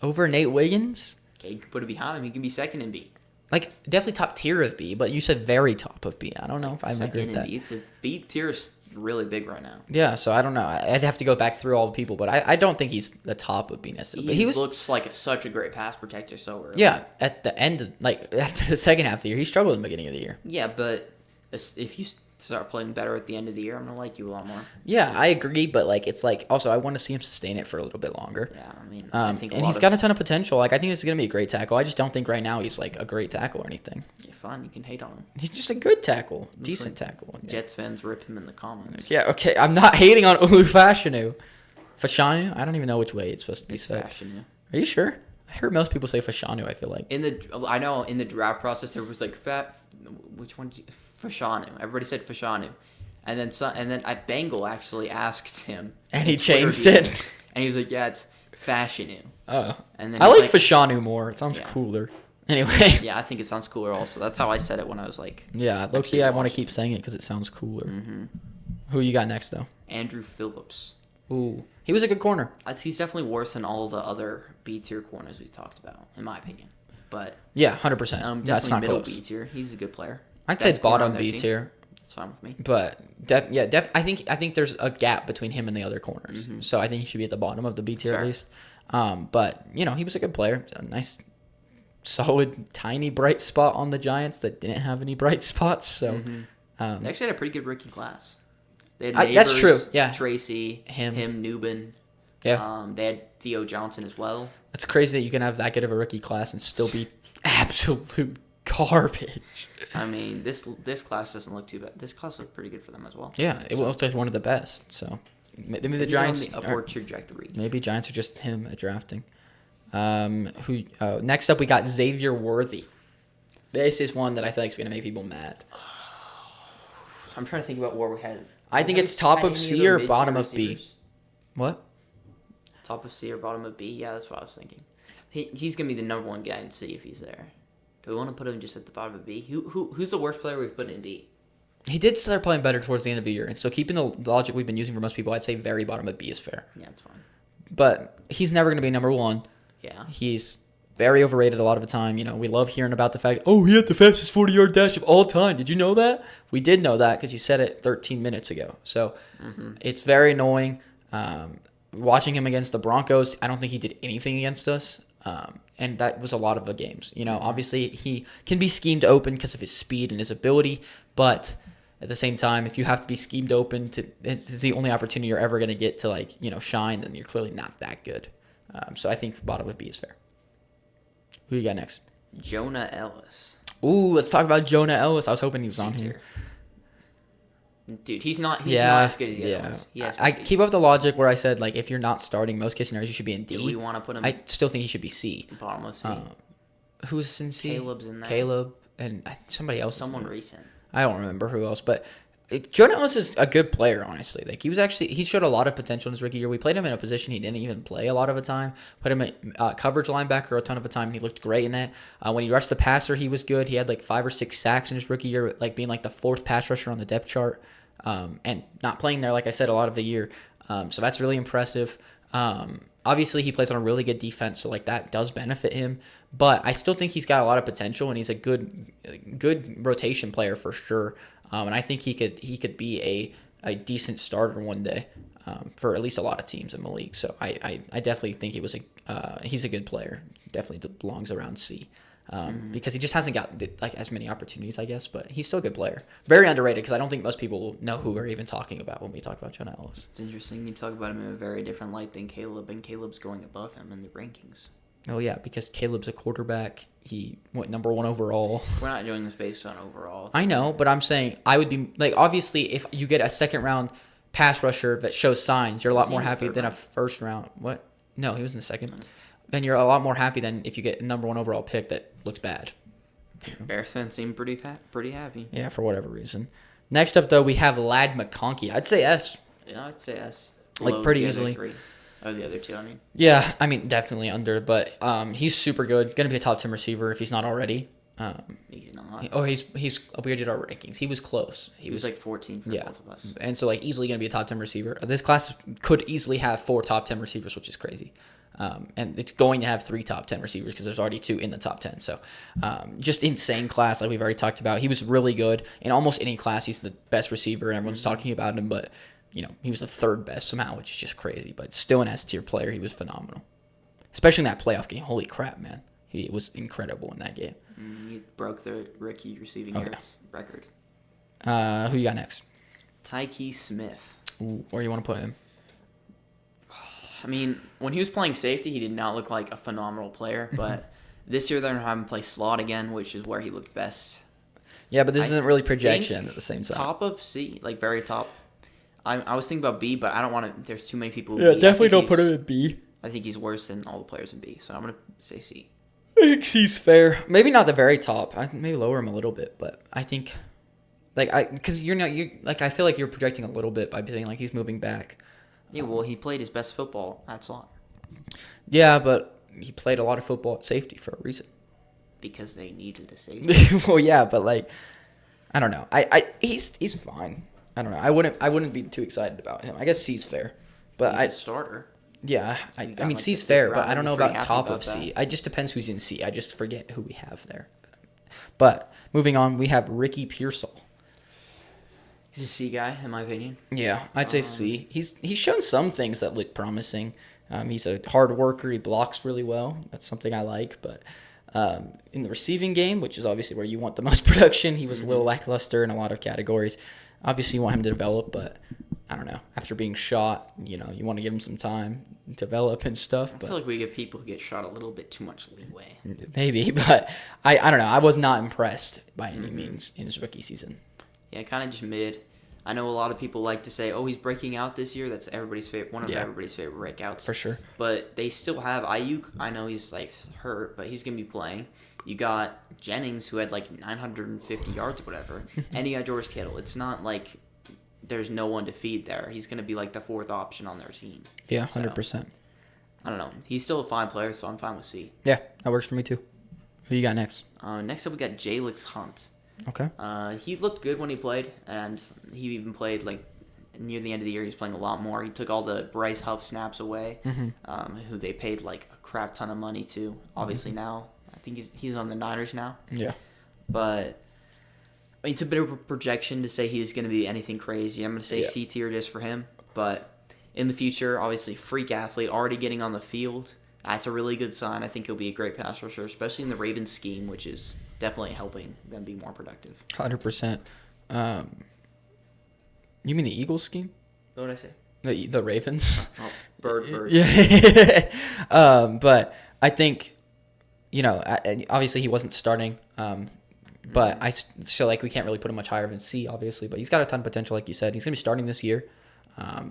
Over Nate Wiggins? Okay, you can put it behind him. He can be second in B. Like, definitely top tier of B, but you said very top of B. I don't know if I agree Second with in that. B. The B tier is really big right now. Yeah, so I don't know. I'd have to go back through all the people, but I don't think he's the top of B necessarily. But He he was, looks like such a great pass protector so early. yeah, at the end, like, after the second half of the year, he struggled in the beginning of the year. Yeah, but if you start playing better at the end of the year, I'm gonna like you a lot more. Yeah, I agree, but, like, it's like, also, I want to see him sustain it for a little bit longer. Yeah, I mean, I think And he's got a ton of potential. Like, I think this is going to be a great tackle. I just don't think right now he's, like, a great tackle or anything. Yeah, fine, you can hate on him. He's just a good tackle. Decent tackle. Yeah. Jets fans rip him in the comments. Yeah, okay. I'm not hating on Olu Fashanu. Fashanu? I don't even know which way it's supposed to be said. Fashion, yeah. Are you sure? I heard most people say Fashanu, I feel like. I know in the draft process there was like which one? Fashanu. Everybody said Fashanu, and then I Bengal actually asked him, And he on Twitter, changed it. and he was like, "Yeah, it's Fashanu." Oh. And then I he's like Fashanu more. It sounds Yeah. cooler. Anyway. Yeah, I think it sounds cooler. Also, that's how I said it when I was like Yeah, low-key, Actually I want to watched keep saying it because it sounds cooler. Who you got next, though? Andrew Phillips. Ooh. He was a good corner. He's definitely worse than all the other B tier corners we talked about, in my opinion. But Yeah, 100%. That's definitely not middle close. B tier. He's a good player. I'd say Best corner bottom on their B team. tier. That's fine with me. But I think there's a gap between him and the other corners. So I think he should be at the bottom of the B tier at Fair. least. But he was a good player. A nice, solid, tiny bright spot on the Giants that didn't have any bright spots. So They actually had a pretty good rookie class. They had that's Neighbors, true, yeah. Tracy, Him. Newbin. yeah, They had Theo Johnson as well. it's crazy that you can have that good of a rookie class and still be absolute garbage. I mean, this class doesn't look too bad. This class looks pretty good for them as well. Yeah, it looks like one of the best. So maybe the Giants on the upward trajectory. Maybe Giants are just him at drafting. Next up we got Xavier Worthy. This is one that I feel like is going to make people mad. I'm trying to think about where we had. I think it's top of C or bottom of B. What? Top of C or bottom of B? Yeah, that's what I was thinking. He's gonna be the number one guy in C if he's there. Do we want to put him just at the bottom of B? Who's the worst player we put in D? He did start playing better towards the end of the year, and so keeping the logic we've been using for most people, I'd say very bottom of B is fair. Yeah, it's fine. But he's never going to be number one. Yeah. He's very overrated a lot of the time. You know, we love hearing about the fact, oh, he had the fastest 40-yard dash of all time. Did you know that? We did know that because you said it 13 minutes ago. So it's very annoying. Watching him against the Broncos, I don't think he did anything against us. And that was a lot of the games. You know, obviously he can be schemed open because of his speed and his ability, but at the same time, if you have to be schemed open it's the only opportunity you're ever going to get to, like, you know, shine, then you're clearly not that good. So I think bottom of B is fair. Who you got next? Jonah Ellis. Ooh, let's talk about Jonah Ellis. I was hoping he was on C here. tier. Dude, he's not as good as the other ones. He has to be I C. keep up the logic where I said, like, if you're not starting most case scenarios, you should be in D. Do we want to put him I still think he should be C. bottom of C? Who's in C? Caleb's in there. Caleb and somebody else. Someone is in there. recent. I don't remember who else, but Jonah Ellis is a good player, honestly. Like, he showed a lot of potential in his rookie year. We played him in a position he didn't even play a lot of the time. Put him at coverage linebacker a ton of the time, and he looked great in it. When he rushed the passer, he was good. He had like 5 or 6 sacks in his rookie year, like being like the 4th pass rusher on the depth chart, and not playing there, like I said, a lot of the year. So that's really impressive. Obviously, he plays on a really good defense, so like that does benefit him. But I still think he's got a lot of potential, and he's a good rotation player for sure. And I think he could be a decent starter one day for at least a lot of teams in the league. So I definitely think he's a good player. Definitely belongs around C because he just hasn't got like as many opportunities, I guess. But he's still a good player. Very underrated because I don't think most people know who we're even talking about when we talk about Jonah Ellis. It's interesting. You talk about him in a very different light than Caleb, and Caleb's going above him in the rankings. Oh, yeah, because Caleb's a quarterback. He went number 1 overall. We're not doing this based on overall. I know, but I'm saying I would be, like, obviously, if you get a second-round pass rusher that shows signs, you're a lot more happy than a first-round. What? No, he was in the second. Then you're a lot more happy than if you get a number 1 overall pick that looks bad. Bears fans seem pretty happy. Yeah, for whatever reason. Next up, though, we have Lad McConkey. I'd say S. Yeah, I'd say S. Like, Below pretty the easily. Other 3. Or the other 2, I mean. Yeah, I mean, definitely under, but he's super good. Going to be a top 10 receiver if he's not already. He's not. We did our rankings. He was close. He was like 14 for both of us. And so, like, easily going to be a top 10 receiver. This class could easily have 4 top 10 receivers, which is crazy. And it's going to have 3 top 10 receivers because there's already 2 in the top 10. So, just insane class, like we've already talked about. He was really good. In almost any class, he's the best receiver, and everyone's talking about him, but you know, he was the 3rd best somehow, which is just crazy. But still an S-tier player. He was phenomenal. Especially in that playoff game. Holy crap, man. He was incredible in that game. He broke the rookie receiving yards record. Who you got next? Tyke Smith. Ooh, where do you want to put him? I mean, when he was playing safety, he did not look like a phenomenal player. But this year they're going to have him play slot again, which is where he looked best. Yeah, but this isn't really projection at the same time. Top of C, like very top. I was thinking about B, but I don't want to. There's too many people. Yeah, definitely don't put him in B. I think he's worse than all the players in B, so I'm gonna say C. I think C's fair. Maybe not the very top. I maybe lower him a little bit, but I think, because I feel like you're projecting a little bit by saying like he's moving back. Yeah, well, he played his best football at slot. Yeah, but he played a lot of football at safety for a reason. Because they needed a safety. Well, yeah, but like, I don't know. He's fine. I don't know. I wouldn't be too excited about him. I guess C's fair, but He's a starter. Yeah, I mean like C's the fair, fifth but round. I don't know I'm pretty about happy top about of C. that. It just depends who's in C. I just forget who we have there. But moving on, we have Ricky Pearsall. He's a C guy, in my opinion. Yeah, I'd say C. He's shown some things that look promising. He's a hard worker. He blocks really well. That's something I like. But in the receiving game, which is obviously where you want the most production, he was a little lackluster in a lot of categories. Obviously, you want him to develop, but I don't know, after being shot, you want to give him some time to develop and stuff. I But feel like we give people who get shot a little bit too much leeway. maybe, but I don't know. I was not impressed by any means in his rookie season. Yeah, kind of just mid. I know a lot of people like to say, "Oh, he's breaking out this year." That's everybody's favorite, one of Yeah. everybody's favorite breakouts. For sure. But they still have Ayuk. I know he's like hurt, but he's gonna be playing. You got Jennings, who had like 950 yards or whatever, and you got George Kittle. It's not like there's no one to feed there. He's gonna be like the fourth option on their team. Yeah, So, 100%. I don't know. He's still a fine player, so I'm fine with C. Yeah, that works for me too. Who you got next? Next up, we got Jalix Hunt. Okay. He looked good when he played, and he even played like near the end of the year. He was playing a lot more. He took all the Bryce Huff snaps away, who they paid like a crap ton of money to. Obviously now, I think he's on the Niners now. Yeah. But I mean, it's a bit of a projection to say he's going to be anything crazy. I'm going to say Yeah. C tier just for him. But in the future, obviously, freak athlete, already getting on the field. That's a really good sign. I think he'll be a great pass rusher, especially in the Ravens scheme, which is definitely helping them be more productive. 100%. You mean the Eagles scheme? What did I say? The Ravens? Oh, bird. Yeah. But I think, obviously he wasn't starting. But I feel like we can't really put him much higher than C, obviously. But he's got a ton of potential, like you said. He's going to be starting this year.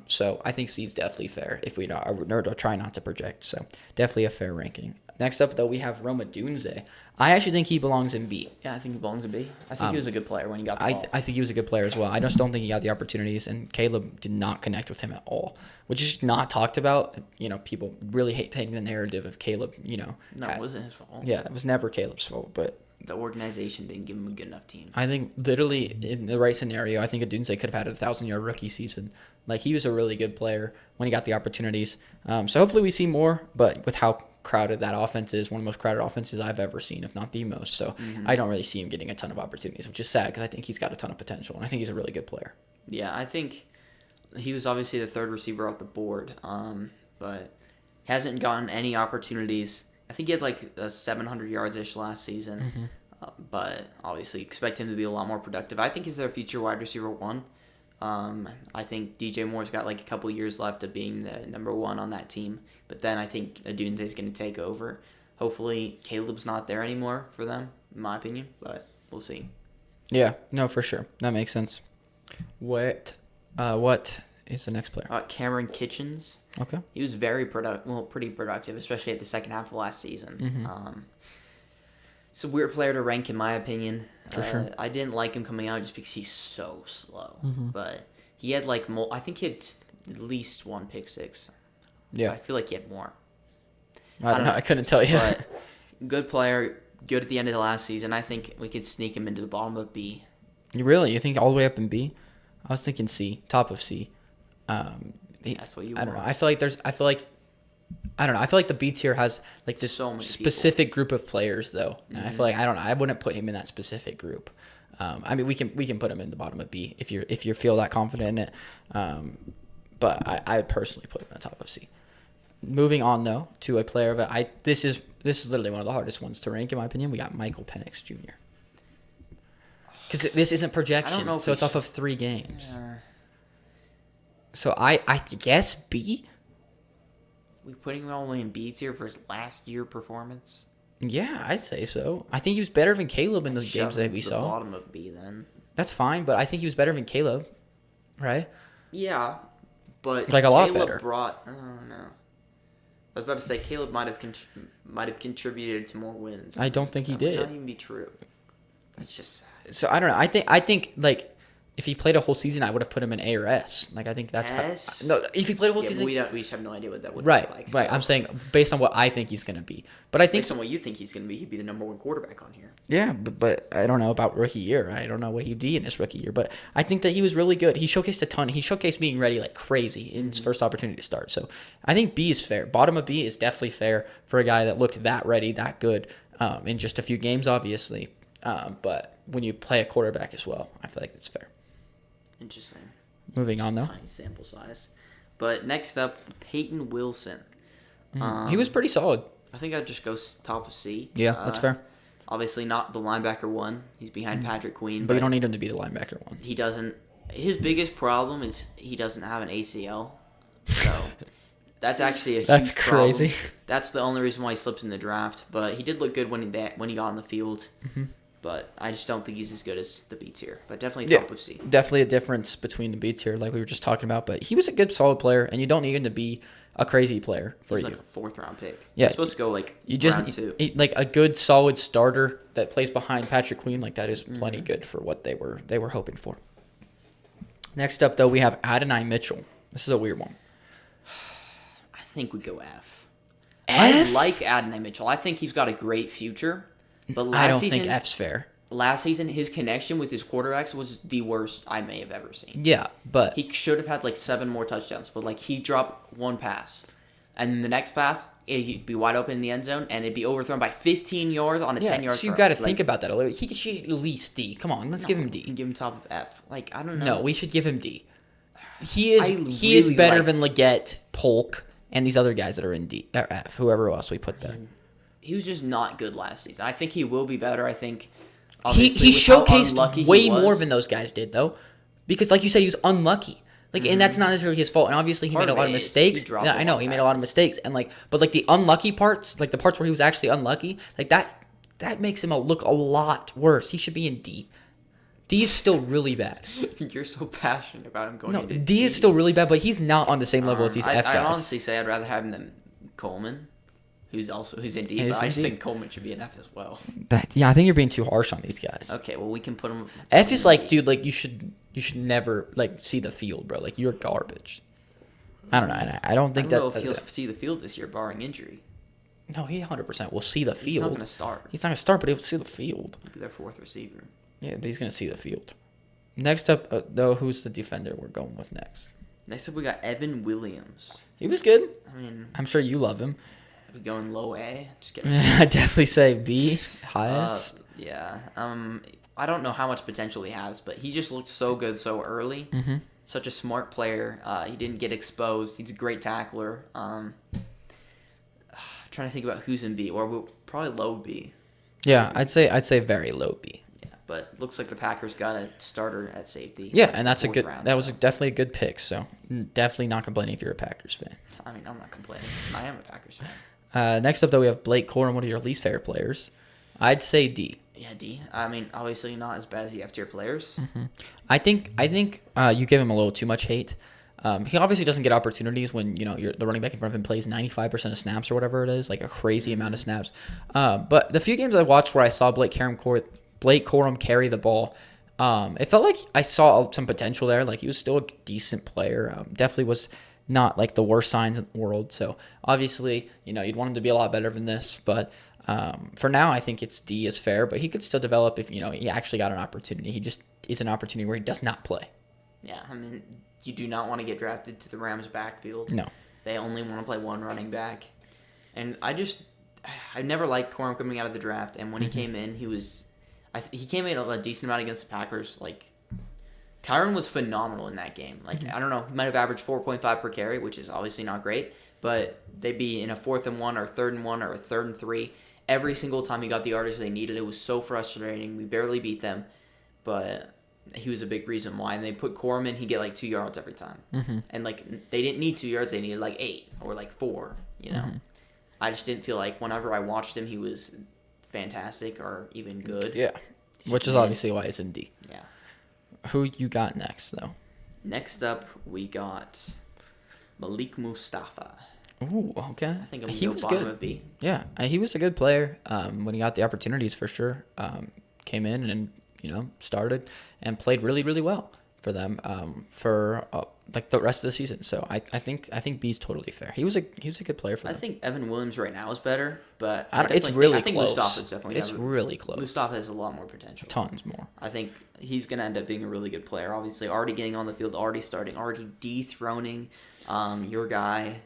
So I think C is definitely fair if we are try not to project. So definitely a fair ranking. Next up, though, we have Roma Dunze. I actually think he belongs in B. Yeah, I think he belongs to B. I think he was a good player when he got the ball. I think he was a good player as well. I just don't think he got the opportunities, and Caleb did not connect with him at all, which is not talked about. People really hate painting the narrative of Caleb. No, it wasn't his fault. Yeah, it was never Caleb's fault, but The organization didn't give him a good enough team. I think literally in the right scenario, I think Adunze could have had a 1,000-yard rookie season. Like, he was a really good player when he got the opportunities. So hopefully we see more, but with how crowded that offense is, one of the most crowded offenses I've ever seen, if not the most. So I don't really see him getting a ton of opportunities, which is sad because I think he's got a ton of potential, and I think he's a really good player. Yeah, I think he was obviously the third receiver off the board, but hasn't gotten any opportunities. I think he had like 700 yards-ish last season, but obviously expect him to be a lot more productive. I think he's their future wide receiver one. I think DJ Moore's got like a couple years left of being the number one on that team, but then I think Adunze is going to take over. Hopefully Caleb's not there anymore for them, in my opinion, but we'll see. Yeah, no, for sure. That makes sense. What is the next player? Cameron Kitchens. Okay. He was pretty productive, especially at the second half of last season. It's a weird player to rank, in my opinion. For sure. I didn't like him coming out just because he's so slow. But he had I think he had at least one pick six. Yeah. But I feel like he had more. I don't know. I couldn't tell you. But good player, good at the end of the last season. I think we could sneak him into the bottom of B. You think all the way up in B? I was thinking C, top of C. That's what you I don't know. want. I feel like the B tier has like this So many specific group of players though. And I feel like I wouldn't put him in that specific group. I mean, we can put him in the bottom of B if you feel that confident in it. But I personally put him at the top of C. Moving on though to a player that this is literally one of the hardest ones to rank in my opinion. We got Michael Penix Jr. Because this isn't projection, know so if it's off of 3 games. Uh, So I guess B. we putting him all the way in B tier for his last year performance. Yeah, I'd say so. I think he was better than Caleb in the Shove games him that we to the saw. bottom of B then. That's fine, but I think he was better than Caleb, right? Yeah, but Like, a lot Caleb better. brought. Oh no, I was about to say Caleb might have contributed to more wins. I don't think he That might did. not even be true. That's just sad. So I don't know. I think like if he played a whole season, I would have put him in A or S. Like I think that's S? no. If he played a whole Yeah, season, but we just have no idea what that would right, look like. right. so I'm saying based on what I think he's gonna be, but I think based on what you think he's going to be, he'd be the number one quarterback on here. yeah, but I don't know about rookie year. I don't know what he'd be in his rookie year, but I think that he was really good. He showcased a ton. He showcased being ready like crazy in his first opportunity to start. So I think B is fair. Bottom of B is definitely fair for a guy that looked that ready, that good in just a few games, obviously. But when you play a quarterback as well, I feel like that's fair. Interesting. Moving on though, Tiny sample size. But next up, Peyton Wilson. he was pretty solid. I think I'd just go top of C. Yeah, that's fair. Obviously not the linebacker one. He's behind Patrick Queen. But you don't need him to be the linebacker one. He doesn't. His biggest problem is he doesn't have an ACL. So that's actually a huge That's crazy. problem. That's the only reason why he slipped in the draft. But he did look good when he got on the field. Mm-hmm. But I just don't think he's as good as the B tier. But definitely top of C. Definitely a difference between the B tier, like we were just talking about. But he was a good, solid player, and you don't need him to be a crazy player for He's you. like a 4th round pick. Yeah. He's supposed to go like You just round 2. like a good, solid starter that plays behind Patrick Queen. Like that is plenty good for what they were hoping for. Next up, though, we have Adonai Mitchell. This is a weird one. I think we go F. F? I like Adonai Mitchell. I think he's got a great future. But I last don't season, think F's fair. last season, his connection with his quarterbacks was the worst I may have ever seen. Yeah, but He should have had like 7 more touchdowns, but like he dropped one pass, and then the next pass he'd be wide open in the end zone, and it'd be overthrown by 15 yards on a 10-yard. so you got to think about that a little bit. He should at least D. Come on, let's give him D. Give him top of F. Like I don't know. No, we should give him D. He is I really better like- than Leggett, Polk, and these other guys that are in D or F. Whoever else we put there. He was just not good last season. I think he will be better. I think He obviously with how unlucky showcased way he was, more than those guys did though, because like you said, he was unlucky. Like, and that's not necessarily his fault. And obviously, he Part made a of lot of it is mistakes. he dropped Yeah, a I know lot he of made a lot of passes. mistakes, and but the unlucky parts, like the parts where he was actually unlucky, like that makes him look a lot worse. He should be in D. D is still really bad. You're so passionate about him going. No, into D is still really bad, but he's not on the same level as these F I guys. honestly say I'd rather have him than Coleman, who's in D. He's But I in just D. think Coleman should be an F as well. Yeah, I think you're being too harsh on these guys. Okay, well we can put him. F is like, dude, like you should never like see the field, bro. Like you're garbage. I don't know. I don't I think don't know that. if he'll see the field this year, barring injury. No, he 100% will see the field. He's not going to start. He's not gonna start, but he'll see the field. He'll be their 4th receiver. Yeah, but he's gonna see the field. Next up, though, who's the defender we're going with next? Next up, we got Evan Williams. He was good. I mean, I'm sure you love him. we going low A. Just kidding. I'd definitely say B, highest. Yeah. I don't know how much potential he has, but he just looked so good so early. Mm-hmm. Such a smart player. He didn't get exposed. He's a great tackler. Trying to think about who's in B, or probably low B. Yeah, I'd say very low B. Yeah, but looks like the Packers got a starter at safety. Yeah, and that's a 4th good. round, That was so, definitely a good pick. So definitely not complaining if you're a Packers fan. I mean, I'm not complaining. I am a Packers fan. Next up, though, we have Blake Corum, one of your least favorite players. I'd say D. Yeah, D. I mean, obviously not as bad as the F tier players. I think you give him a little too much hate. He obviously doesn't get opportunities when the running back in front of him plays 95% of snaps or whatever it is, like a crazy amount of snaps. But the few games I watched where I saw Blake Corum carry the ball, it felt like I saw some potential there. Like he was still a decent player. Definitely was not like the worst signs in the world. So obviously, you'd want him to be a lot better than this. But for now, I think it's D is fair. But he could still develop if he actually got an opportunity. He just is an opportunity where he does not play. Yeah, I mean, you do not want to get drafted to the Rams' backfield. No. They only want to play one running back. And I never liked Corum coming out of the draft. And when he came in, he came in a decent amount against the Packers. Like, Kyron was phenomenal in that game. Like, I don't know, he might have averaged 4.5 per carry, which is obviously not great. But they'd be in a 4th and 1 or 3rd and 1 or a 3rd and 3. Every single time he got the yardage they needed, it was so frustrating. We barely beat them. But he was a big reason why. And they put Corum in, he'd get like 2 yards every time. Mm-hmm. And like they didn't need 2 yards, they needed like 8 or like 4, I just didn't feel like whenever I watched him he was fantastic or even good. Yeah. Which is obviously why it's in D. Yeah. Who you got next, though? Next up we got Malik Mustafa. Ooh, okay. I think I'm He gonna was go bottom good. of B. Yeah, he was a good player when he got the opportunities for sure. Came in and started and played really, really well for them for like the rest of the season. So I think B's totally fair. He was a good player for I them. think Evan Williams right now is better, but It's really I think close. Mustafa's definitely It's really close. Mustafa has a lot more potential. Tons more. I think he's going to end up being a really good player. Obviously, already getting on the field, already starting, already dethroning your guy.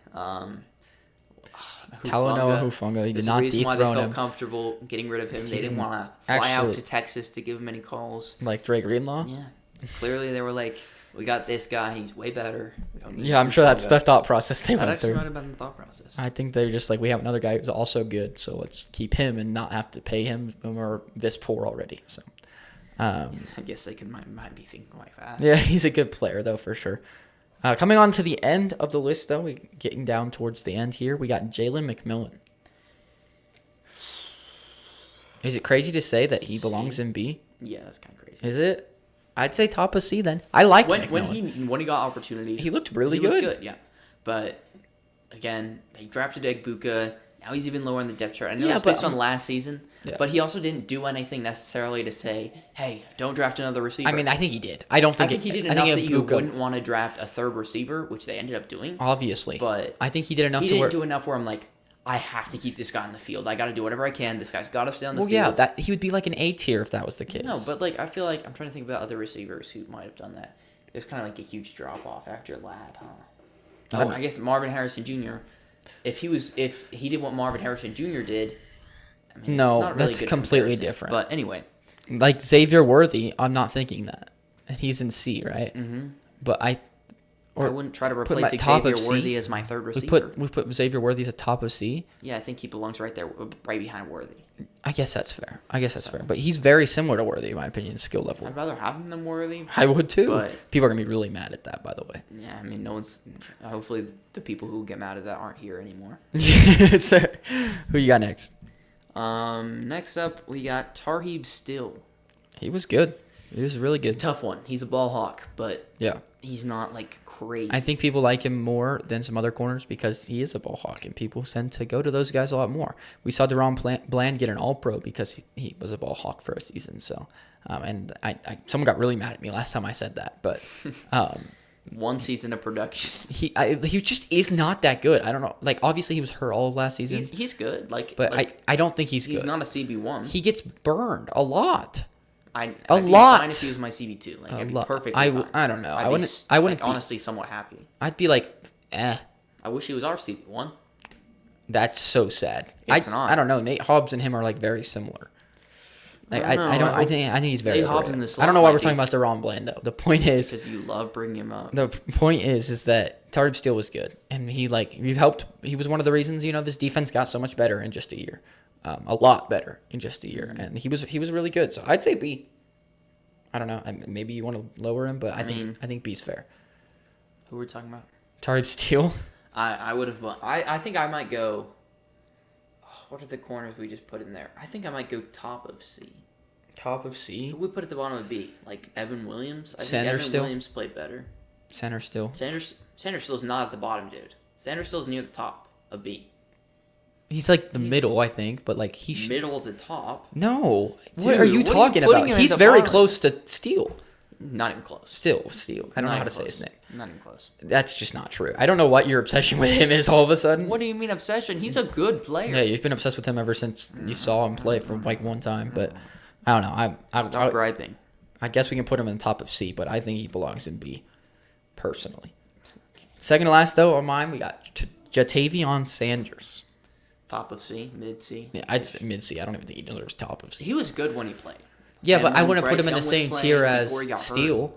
Talanoa Hufanga. He did not There's a reason why they dethrone felt him comfortable getting rid of him. They didn't didn't want to fly out actually- to Texas to give him any calls. like Dre Greenlaw. Yeah, clearly they were like, we got this guy. He's way better. We don't need Yeah, I'm sure that's Hufanga." the thought process they That went actually through. might have been the thought process. I think they're just like, we have another guy who's also good, so let's keep him and not have to pay him when we're this poor already. So I guess they might be thinking like that. Yeah, he's a good player though for sure. Coming on to the end of the list though, we getting down towards the end here. We got Jalen McMillan. Is it crazy to say that he belongs in B? Yeah, that's kind of crazy. Is it? I'd say top of C then. I like when McMillan. when he got opportunities, He looked really he looked good. Yeah, but again, they drafted Egbuka. Now he's even lower in the depth chart. I know Yeah, it's but, based on last season, yeah. but he also didn't do anything necessarily to say, "Hey, don't draft another receiver." I mean, I think he did. I don't I think think he did I enough think that you Ibuka- wouldn't want to draft a third receiver, which they ended up doing. Obviously, But I think he did enough he to didn't where. do enough where I'm like, I have to keep this guy on the field. I got to do whatever I can. This guy's got to stay on the Well, field. yeah, that he would be like an A tier if that was the case. No, but like I feel like I'm trying to think about other receivers who might have done that. There's kind of like a huge drop off after Ladd, huh? I Oh, know. I guess Marvin Harrison Jr. If he did what Marvin Harrison Jr. did, I mean, it's No, not really that's good completely comparison. different. But anyway, Like Xavier Worthy, I'm not thinking that, and he's in C, right? mm-hmm. But I wouldn't try to put him replace at top Xavier of C. Worthy as my third we receiver. put Xavier Worthy as a top of C. Yeah, I think he belongs right there, right behind Worthy. I guess that's fair. But he's very similar to Worthy in my opinion, skill level. I'd rather have him than Worthy. I would too. But- People are gonna be really mad at that, by the way. Yeah, I mean, no one's. Hopefully, the people who get mad at that aren't here anymore. So, who you got next? Next up, we got Tarheeb Still. He was good. He was really It's a good. tough one. He's a ball hawk, but Yeah. he's not like crazy. I think people like him more than some other corners because he is a ball hawk, and people tend to go to those guys a lot more. We saw Deron Bland get an All-Pro because he was a ball hawk for a season. So, and I someone got really mad at me last time I said that, but One season of production. he just is not that good. I don't know. Like obviously he was hurt all of last season, He's good. but like, I don't think he's he's good. not a CB1. He gets burned a lot. I'd a be lot. fine if he was my CB2. Like, A I'd be lot. perfectly I fine. don't know. I'd I be wouldn't. s- I wouldn't. like, Be, honestly somewhat happy. I'd be like, eh. I wish he was our CB1. That's so sad. It's not. I don't know. Nate Hobbs and him are like very similar. Like I don't know. I think he's very. Nate Hobbs overrated. in the I slot don't know why might we're talking be. about Deron Bland though. The point is Because you love bringing him up. is that Tarib Steele was good, and he helped. He was one of the reasons this defense got so much better in just a year, a lot better in just a year, and he was really good. So I'd say B. I don't know. Maybe you want to lower him, but I think B's fair. Who are we talking about? Tarib Steele. I would have. I think I might go. What are the corners we just put in there? I think I might go top of C. Top of C. Who we put at the bottom of B? Like Evan Williams? I think Sanders Evan still? Williams played better. Center still. Sanders Still's not at the bottom, dude. Sanders Still's near the top of B. He's like the middle, I think, but like he should. Middle to top. No. Dude, What are you what are you talking putting about? him He's at the very bottom? close to Steele. Not even close. Steele. I don't know Not how even to say close. his name. Not even close. That's just not true. I don't know what your obsession with him is all of a sudden. What do you mean obsession? He's a good player. Yeah, you've been obsessed with him ever since you saw him play for like one time, but I don't know. Stop griping. I guess we can put him in the top of C, but I think he belongs in B, personally. Second to last, though, on mine, we got Jatavion Sanders. Top of C, mid C. Yeah, I'd say mid C. I don't even think he deserves top of C. He was good when he played. Yeah, And but I when wouldn't put Bryce him in the Young was same playing tier as before he got hurt. Steele.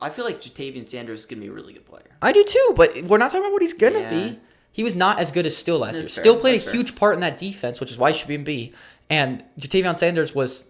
I feel like Jatavion Sanders is gonna be a really good player. I do too, but we're not talking about what he's gonna Yeah. be. He was not as good as Steele last year. That's fair. Steele played That's a fair. huge part in that defense, which is why he should be in B. And Jatavion Sanders was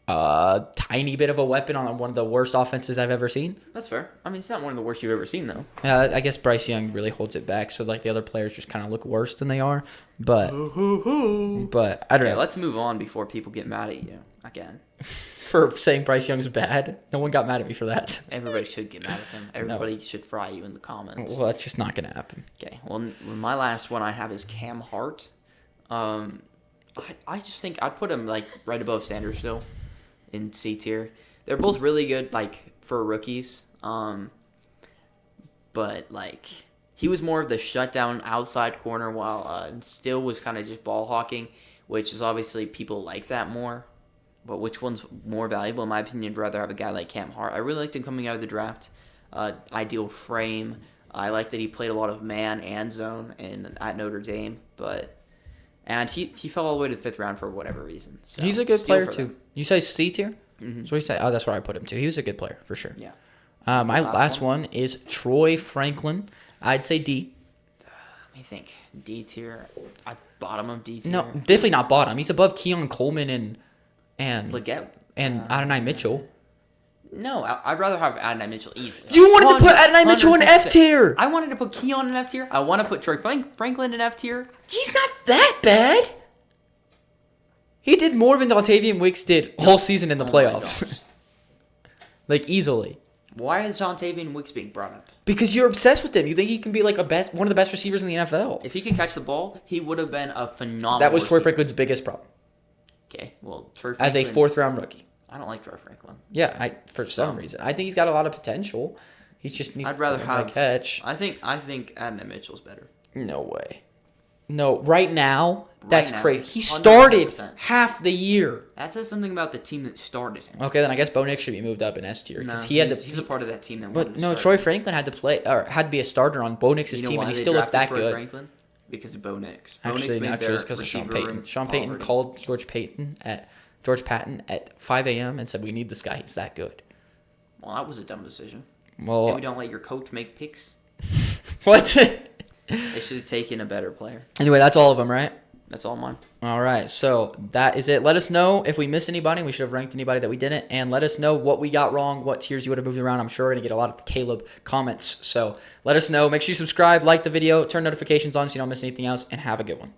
a tiny bit of a weapon on one of the worst offenses I've ever seen. That's fair. I mean, it's not one of the worst you've ever seen, though. I guess Bryce Young really holds it back, so like the other players just kind of look worse than they are. But I don't Okay, know. let's move on before people get mad at you again. For saying Bryce Young's bad, no one got mad at me for that. Everybody should get mad at him. Everybody should fry you in the comments. Well, that's just not gonna happen. Okay, well, my last one I have is Cam Hart. I just think I'd put him like right above Sanders still in C tier. They're both really good, like for rookies. But like he was more of the shutdown outside corner, while Still was kind of just ball hawking, which is obviously people like that more. But which one's more valuable? In my opinion, I'd rather have a guy like Cam Hart. I really liked him coming out of the draft. Ideal frame. I like that he played a lot of man and zone at Notre Dame, and he fell all the way to the 5th round for whatever reason. So, He's a good steal player for too. them. You say C tier? Mhm. That's what you say. Oh, that's where I put him too. He was a good player for sure. Yeah. My Last last one is Troy Franklin. I'd say D. Let me think. D tier. Bottom of D tier. No, definitely not bottom. He's above Keon Coleman and Leggett. and Adonai Mitchell. No, I'd rather have Adonai Mitchell easily. You wanted to put Adonai Mitchell in F tier. I wanted to put Keon in F tier. I want to put Troy Franklin in F tier. He's not that bad. He did more than Dontavian Wicks did all season in the Oh my playoffs. gosh. Like, easily. Why is Jontavian Wicks being brought up? Because you're obsessed with him. You think he can be like one of the best receivers in the NFL. If he could catch the ball, he would have been a phenomenal. That was Troy receiver. Franklin's biggest problem Okay, well, Troy as Franklin, a 4th round rookie. I don't like Troy Franklin. Yeah, for some reason. I think he's got a lot of potential. He just needs I'd rather to have catch. I think Adonai Mitchell's better. No way. No, right now, that's now, crazy. He started 100%. half the year. That says something about the team that started him. Okay, then I guess Bo Nix should be moved up in S tier No, because he had to. he's a part of that team that. But wanted to no, start Troy him. Franklin had to play or had to be a starter on Bo Nix's You know team, why and he they still looked that drafted Troy good. Franklin? Because of Bo Nix. Bo Actually, Nix not made just their because of Sean receiver Payton. room Sean Payton already. called George Patton at 5 a.m. and said, "We need this guy. He's that good." Well, that was a dumb decision. Well, Maybe don't let your coach make picks. what? They should have taken a better player. Anyway, that's all of them, right? That's all mine. All right, so that is it. Let us know if we missed anybody. We should have ranked anybody that we didn't. And let us know what we got wrong, what tiers you would have moved around. I'm sure we're going to get a lot of Caleb comments. So let us know. Make sure you subscribe, like the video, turn notifications on so you don't miss anything else, and have a good one.